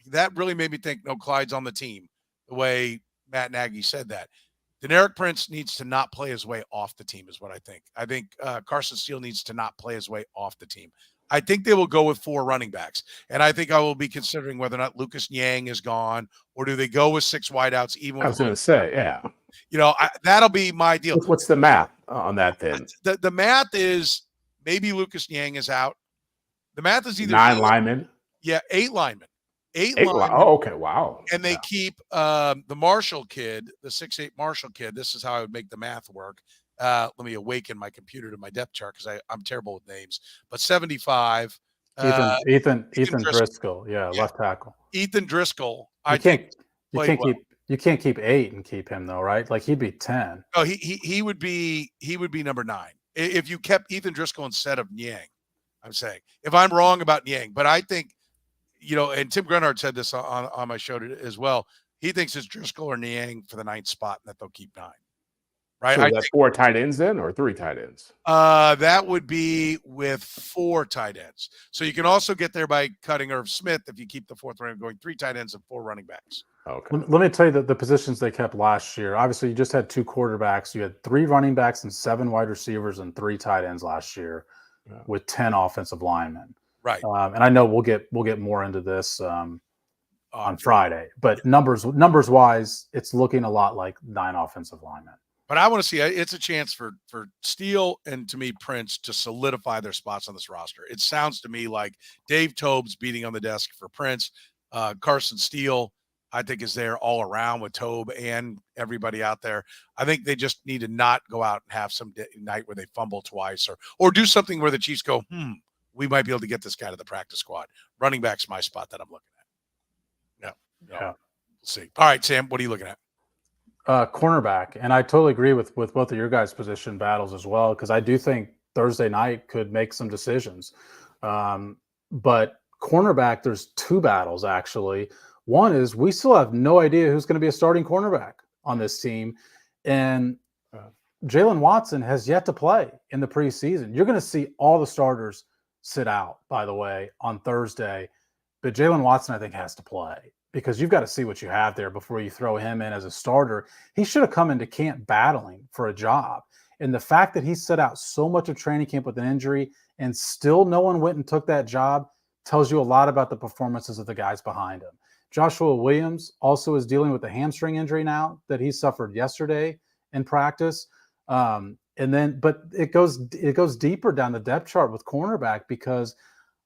that really made me think, no, Clyde's on the team, the way Matt Nagy said that. Deneric Prince needs to not play his way off the team is what I think. I think Carson Steele needs to not play his way off the team. I think they will go with 4 running backs, and I think I will be considering whether or not Lucas Niang is gone, or do they go with 6 wideouts? Even I was going to say, yeah. That'll be my deal. What's the math on that then? The math is maybe Lucas Niang is out. The math is either 9 linemen. Yeah, 8 linemen. 8 linemen. Oh, okay. Wow. And they keep the Marshall kid, the 6'8" Marshall kid. This is how I would make the math work. Let me awaken my computer to my depth chart because I'm terrible with names. But 75. Ethan Driscoll. Yeah, left tackle. Ethan Driscoll. You can't keep 8 and keep him though, right? Like he'd be 10. No, he would be number 9 if you kept Ethan Driscoll instead of Niang. I'm saying, if I'm wrong about Niang, but I think, and Tim Grenard said this on my show as well. He thinks it's Driscoll or Niang for the 9th spot, and that they'll keep 9. right? So I that's 4 tight ends then, or 3 tight ends? that would be with 4 tight ends. So you can also get there by cutting Irv Smith if you keep the 4th running, going 3 tight ends and 4 running backs. Okay. Let me tell you the positions they kept last year. Obviously, you just had 2 quarterbacks. You had 3 running backs and 7 wide receivers and 3 tight ends last year, with 10 offensive linemen. Right. And I know we'll get more into this on Friday, but numbers wise, it's looking a lot like 9 offensive linemen. But I want to see it's a chance for Steele and, to me, Prince to solidify their spots on this roster. It sounds to me like Dave Tobe's beating on the desk for Prince. Carson Steele, I think, is there all around with Tobe and everybody out there. I think they just need to not go out and have some night where they fumble twice or do something where the Chiefs go, we might be able to get this guy to the practice squad. Running back's my spot that I'm looking at. Yeah. We'll see. All right, Sam, what are you looking at? Cornerback, and I totally agree with both of your guys' position battles as well, because I do think Thursday night could make some decisions. But cornerback, there's 2 battles actually. One is we still have no idea who's going to be a starting cornerback on this team, and Jalen Watson has yet to play in the preseason. You're going to see all the starters sit out, by the way, on Thursday, but Jalen Watson, I think, has to play, because you've got to see what you have there before you throw him in as a starter. He should have come into camp battling for a job. And the fact that he set out so much of training camp with an injury and still no one went and took that job tells you a lot about the performances of the guys behind him. Joshua Williams also is dealing with a hamstring injury now that he suffered yesterday in practice. But it goes deeper down the depth chart with cornerback, because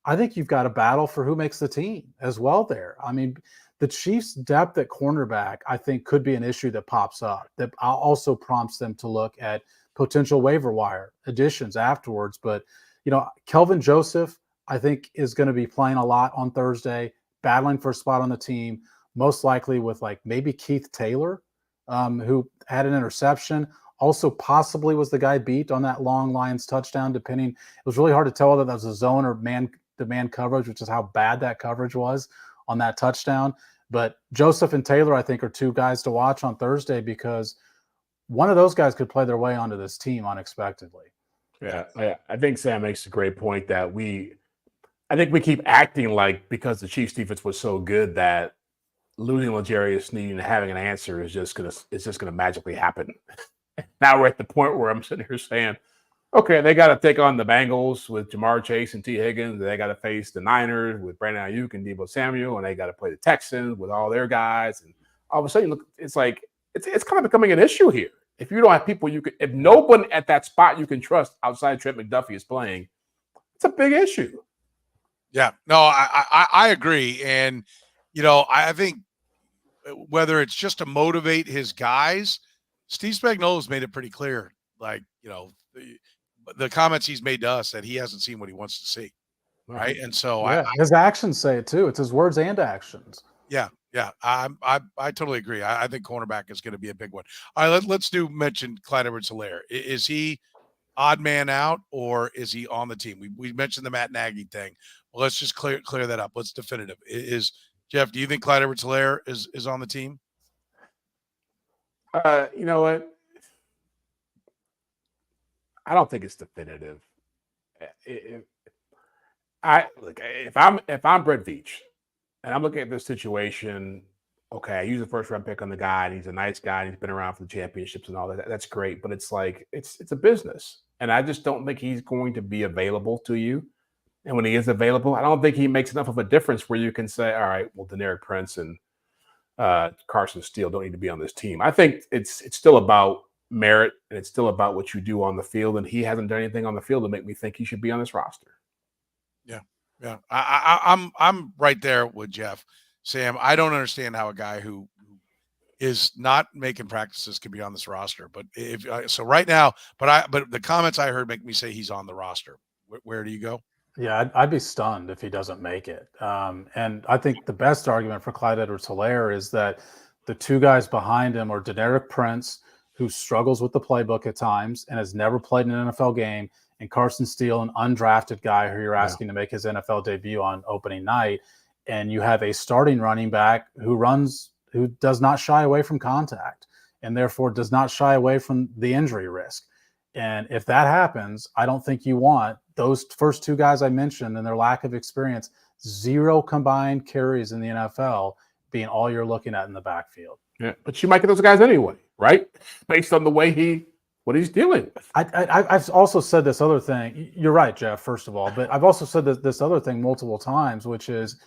I think you've got a battle for who makes the team as well there. I mean, the Chiefs' depth at cornerback, I think, could be an issue that pops up, that also prompts them to look at potential waiver wire additions afterwards. But, Kelvin Joseph, I think, is going to be playing a lot on Thursday, battling for a spot on the team, most likely with maybe Keith Taylor, who had an interception, also possibly was the guy beat on that long Lions touchdown, depending. It was really hard to tell whether that was a zone or man coverage, which is how bad that coverage was on that touchdown. But Joseph and Taylor, I think, are 2 guys to watch on Thursday, because one of those guys could play their way onto this team unexpectedly. Yeah. I think Sam makes a great point that I think we keep acting like, because the Chiefs defense was so good, that losing L'Jarius Sneed and having an answer is just gonna magically happen. Now we're at the point where I'm sitting here saying, okay, they got to take on the Bengals with Jamar Chase and T. Higgins. They got to face the Niners with Brandon Ayuk and Deebo Samuel, and they got to play the Texans with all their guys. And all of a sudden, look, it's like it's kind of becoming an issue here. If you don't have people if no one at that spot you can trust outside Trent McDuffie is playing, it's a big issue. Yeah, no, I agree, and I think whether it's just to motivate his guys, Steve Spagnuolo's made it pretty clear, the comments he's made to us, that he hasn't seen what he wants to see, right? And so his actions say it too. It's his words and actions. Yeah, I totally agree. I think cornerback is going to be a big one. All right, let's mention ClydeEdwards-Helaire. Is he odd man out, or is he on the team? We mentioned the Matt Nagy thing. Well, let's just clear that up. Let's definitive. Is Jeff? Do you think ClydeEdwards-Helaire is on the team? You know what? I don't think it's definitive. If I'm Brett Veach and I'm looking at this situation, okay, I use a 1st-round pick on the guy, and he's a nice guy, and he's been around for the championships and all that. That's great, but it's like it's a business, and I just don't think he's going to be available to you. And when he is available, I don't think he makes enough of a difference where you can say, all right, well, Deneric Prince and Carson Steele don't need to be on this team. I think it's still about merit, and it's still about what you do on the field, and he hasn't done anything on the field to make me think he should be on this roster. Yeah. I'm right there with Jeff. Sam, I don't understand how a guy who is not making practices can be on this roster. But right now, but the comments I heard make me say he's on the roster. Where do you go? Yeah, I'd be stunned if he doesn't make it. And I think the best argument for ClydeEdwards-Helaire is that the 2 guys behind him are Deneric Prince, who struggles with the playbook at times and has never played an NFL game, and Carson Steele, an undrafted guy who you're asking to make his NFL debut on opening night. And you have a starting running back who does not shy away from contact. and therefore does not shy away from the injury risk. And if that happens, I don't think you want those first two guys I mentioned and their lack of experience, 0 combined carries in the NFL, being all you're looking at in the backfield. Yeah, but you might get those guys anyway, right? Based on the way what he's dealing with. I've also said this other thing. You're right, Jeff, first of all, but I've also said this other thing multiple times, which is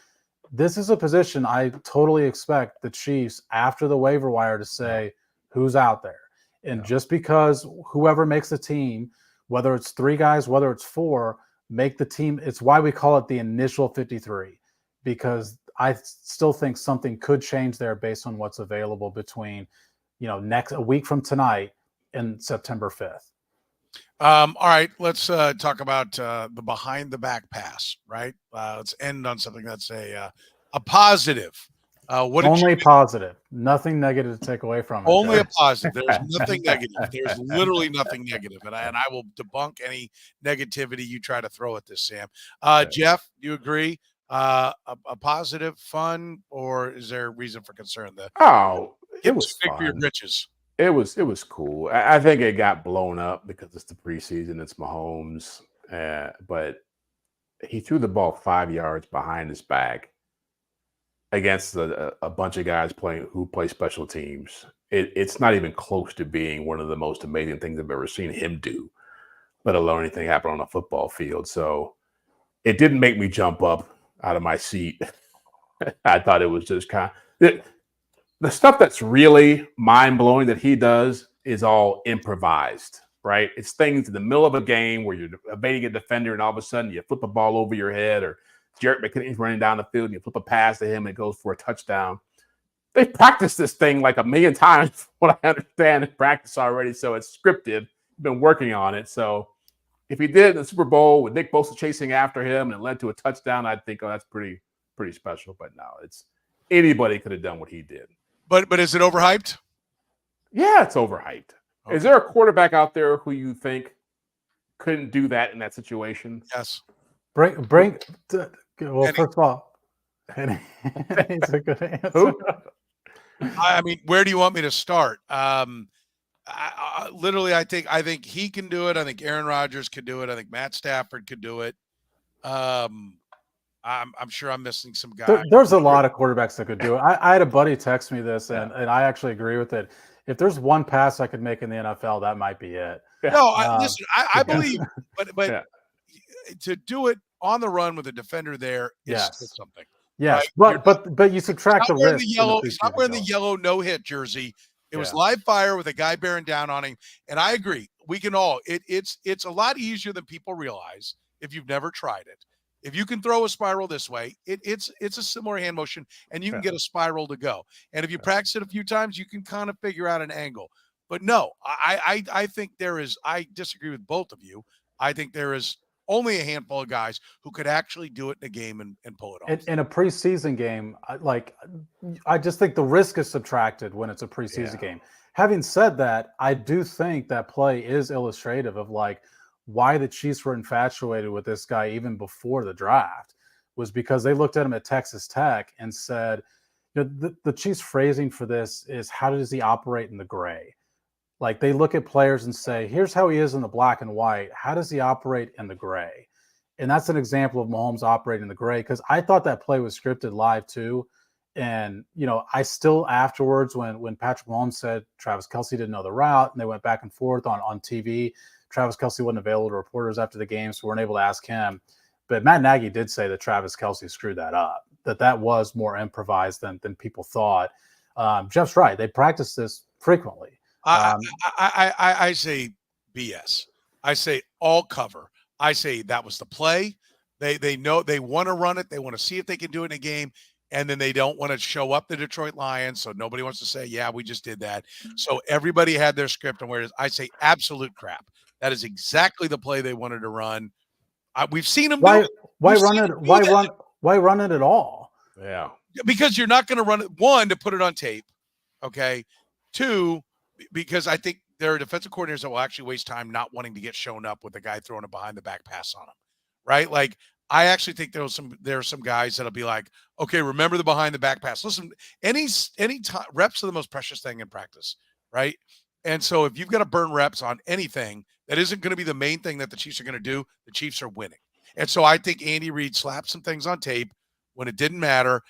this is a position I totally expect the Chiefs after the waiver wire to say who's out there. And just because whoever makes the team, whether it's 3 guys, whether it's 4, make the team, it's why we call it the initial 53, because I still think something could change there based on what's available between, a week from tonight and September 5th. All right, let's talk about the behind the back pass, right? Let's end on something that's a positive. Only positive, nothing negative to take away from it. Only a positive. There's nothing negative. There's literally nothing negative. And I will debunk any negativity you try to throw at this, Sam. Jeff, do you agree? A positive, fun, or is there a reason for concern? It was big fun. for your britches. It was cool. I think it got blown up because it's the preseason. It's Mahomes, but he threw the ball 5 yards behind his back against a bunch of guys who play special teams. It's not even close to being one of the most amazing things I've ever seen him do, let alone anything happen on a football field. So it didn't make me jump up out of my seat. I thought it was just kind of the stuff that's really mind-blowing that he does is all improvised, right? It's things in the middle of a game where you're evading a defender and all of a sudden you flip a ball over your head, or Jarrett McKinney's running down the field and you flip a pass to him and it goes for a touchdown. They practiced this thing like 1,000,000 times, from what I understand, in practice already, so it's scripted. Been working on it. So if he did it in the Super Bowl with Nick Bosa chasing after him and it led to a touchdown, I'd think, that's pretty special. But no, it's anybody could have done what he did. But is it overhyped? Yeah, it's overhyped. Okay. Is there a quarterback out there who you think couldn't do that in that situation? Yes. Well, first of all, it's a good answer. Who? I mean, where do you want me to start? Literally, I think he can do it. I think Aaron Rodgers could do it. I think Matt Stafford could do it. I'm sure I'm missing some guys. There's a lot of quarterbacks that could do it. I had a buddy text me this, and I actually agree with it. If there's one pass I could make in the NFL, that might be it. No, listen, I believe, but to do it on the run with a defender there is still something. Yes, right? but you subtract the risk. He's not wearing the yellow no-hit jersey. It was live fire with a guy bearing down on him, and I agree. We can all. It's a lot easier than people realize if you've never tried it. If you can throw a spiral this way, it's a similar hand motion, and you can get a spiral to go. And if you practice it a few times, you can kind of figure out an angle. But no, I think there is. I disagree with both of you. I think there is only a handful of guys who could actually do it in a game and pull it off. In a preseason game, I just think the risk is subtracted when it's a preseason game. Having said that, I do think that play is illustrative of why the Chiefs were infatuated with this guy even before the draft, was because they looked at him at Texas Tech and said, the Chiefs' phrasing for this is, how does he operate in the gray? Like, they look at players and say, here's how he is in the black and white. How does he operate in the gray? And that's an example of Mahomes operating in the gray, because I thought that play was scripted live too. And, I still afterwards, when Patrick Mahomes said Travis Kelce didn't know the route and they went back and forth on TV, Travis Kelce wasn't available to reporters after the game, so we weren't able to ask him. But Matt Nagy did say that Travis Kelce screwed that up, that was more improvised than people thought. Jeff's right. They practice this frequently. I say BS. I say all cover. I say that was the play. They know they want to run it. They want to see if they can do it in a game. And then they don't want to show up the Detroit Lions. So nobody wants to say, yeah, we just did that. So everybody had their script on where it is. I say absolute crap. That is exactly the play they wanted to run. We've seen them do it. Why run it at all? Yeah. Because you're not going to run it, one, to put it on tape. Okay. Two, because I think there are defensive coordinators that will actually waste time not wanting to get shown up with a guy throwing a behind the back pass on him. Right? Like, I actually think there are some guys that'll be like, okay, remember the behind the back pass. Listen, any time, reps are the most precious thing in practice, right? And so if you've got to burn reps on anything that isn't going to be the main thing that the Chiefs are going to do, the Chiefs are winning. And so I think Andy Reid slapped some things on tape when it didn't matter,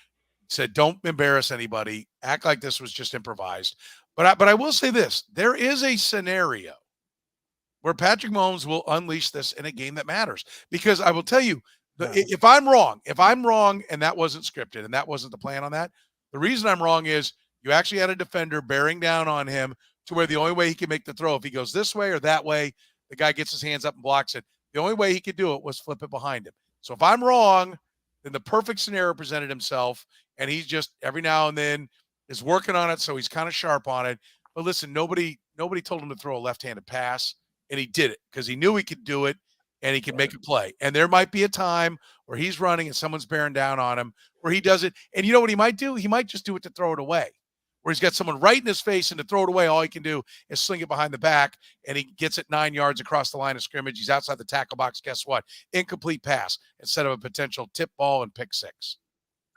said, don't embarrass anybody, act like this was just improvised. But I will say this, there is a scenario where Patrick Mahomes will unleash this in a game that matters. Because I will tell you, if I'm wrong and that wasn't scripted and that wasn't the plan on that, the reason I'm wrong is you actually had a defender bearing down on him to where the only way he can make the throw, if he goes this way or that way, the guy gets his hands up and blocks it. The only way he could do it was flip it behind him. So if I'm wrong, then the perfect scenario presented himself, and he's just every now and then is working on it, so he's kind of sharp on it. But listen, nobody told him to throw a left-handed pass, and he did it because he knew he could do it, and he could make a play. And there might be a time where he's running and someone's bearing down on him where he does it. And you know what he might do? He might just do it to throw it away, where he's got someone right in his face, and to throw it away, all he can do is sling it behind the back, and he gets it 9 yards across the line of scrimmage. He's outside the tackle box. Guess what? Incomplete pass instead of a potential tip ball and pick six.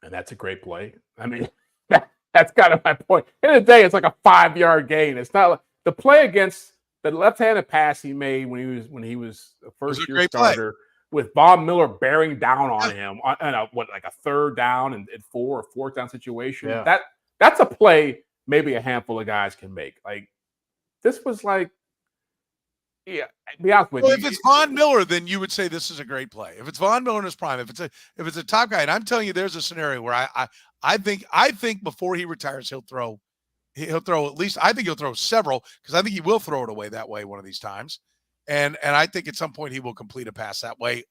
And that's a great play. I mean, that's kind of my point. In the day, it's like a 5-yard gain. It's not like the play against the left-handed pass he made when he was a first-year starter with Bob Miller bearing down on him on a 3rd down and 4 or 4th down situation. Yeah. That's a play maybe a handful of guys can make. Like, this was like, yeah, be honest with you. If it's Von Miller, then you would say this is a great play. If it's Von Miller in his prime, if it's a top guy, and I'm telling you, there's a scenario where I think before he retires, he'll throw at least, I think he'll throw several, because I think he will throw it away that way one of these times. And I think at some point he will complete a pass that way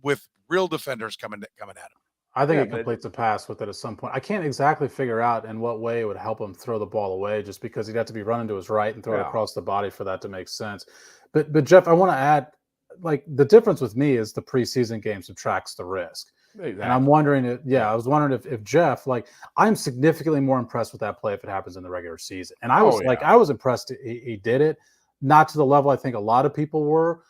with real defenders coming at him. I think he completes a pass with it at some point. I can't exactly figure out in what way it would help him throw the ball away, just because he'd have to be running to his right and throw it across the body for that to make sense. But Jeff, I want to add, like, the difference with me is the preseason game subtracts the risk. Exactly. And I'm wondering, I was wondering if Jeff, like, I'm significantly more impressed with that play if it happens in the regular season. And I was impressed he did it, not to the level I think a lot of people were,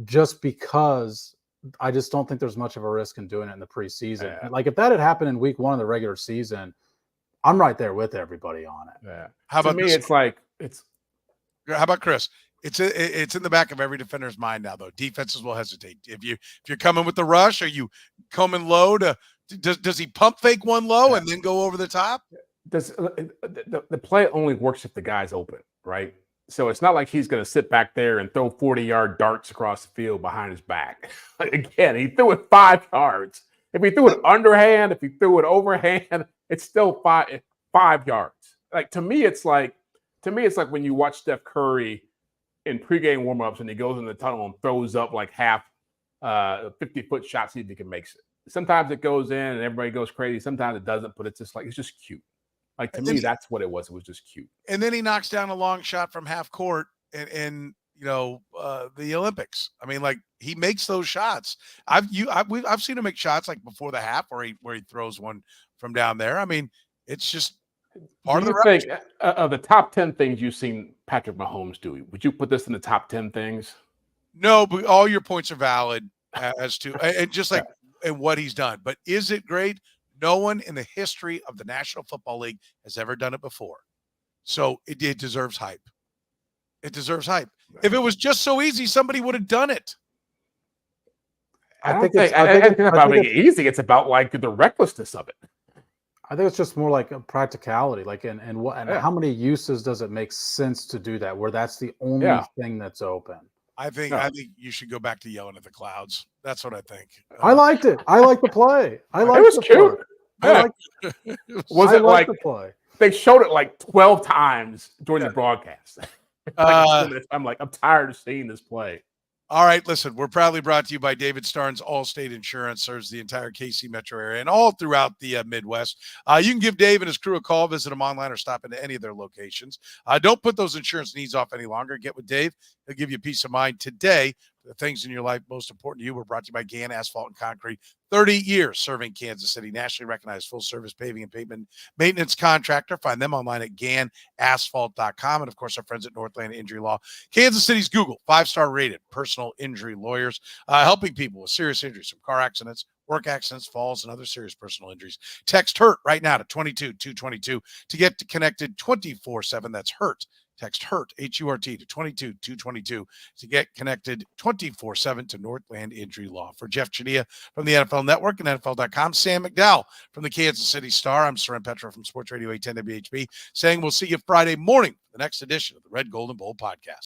just because I just don't think there's much of a risk in doing it in the preseason. Yeah. Like, if that had happened in week 1 of the regular season, I'm right there with everybody on it. Yeah. How about me? How about Chris? It's in the back of every defender's mind now, though. Defenses will hesitate. If you're coming with the rush, are you coming low does he pump fake one low and then go over the top? The play only works if the guy's open, right? So it's not like he's going to sit back there and throw 40-yard darts across the field behind his back. Again, he threw it 5 yards. If he threw it underhand, if he threw it overhand, it's still 5 yards. Like, to me, it's like when you watch Steph Curry in pregame warmups and he goes in the tunnel and throws up like half 50-foot shot, see if he can make it. Sometimes it goes in and everybody goes crazy. Sometimes it doesn't, but it's just cute. Like, to me, that's what it was. It was just cute. And then he knocks down a long shot from half court in the Olympics. I mean, like, he makes those shots. I've seen him make shots like before the half where he throws one from down there. I mean, it's just part of the thing. Of the top 10 things you've seen Patrick Mahomes do, would you put this in the top 10 things? No, but all your points are valid as to and just like and what he's done. But is it great? No one in the history of the National Football League has ever done it before. So it deserves hype. It deserves hype. If it was just so easy, somebody would have done it. I think it's about being easy. It's about, like, the recklessness of it. I think it's just more like a practicality, like, and how many uses does it make sense to do that, where that's the only thing that's open? I think you should go back to yelling at the clouds. That's what I think. I liked it. I liked the play. It was cute. Was it like the play? They showed it like 12 times during the broadcast. I'm tired of seeing this play. All right, listen, we're proudly brought to you by David Starnes. Allstate Insurance serves the entire KC metro area and all throughout the Midwest. You can give Dave and his crew a call, visit them online, or stop into any of their locations. Don't put those insurance needs off any longer. Get with Dave. He'll give you peace of mind today. The things in your life most important to you were brought to you by Gann Asphalt and Concrete. 30 years serving Kansas City, nationally recognized full-service paving and pavement maintenance contractor. Find them online at GannAsphalt.com. And, of course, our friends at Northland Injury Law. Kansas City's Google, 5-star rated personal injury lawyers, helping people with serious injuries from car accidents, work accidents, falls, and other serious personal injuries. Text HURT right now to 22222 to get connected 24/7. That's HURT Text HURT, H-U-R-T, to 22222 to get connected 24/7 to Northland Injury Law. For Jeff Chadiha from the NFL Network and NFL.com, Sam McDowell from the Kansas City Star, I'm Soren Petro from Sports Radio 810 WHB, saying we'll see you Friday morning for the next edition of the Red, Gold, and Bold podcast.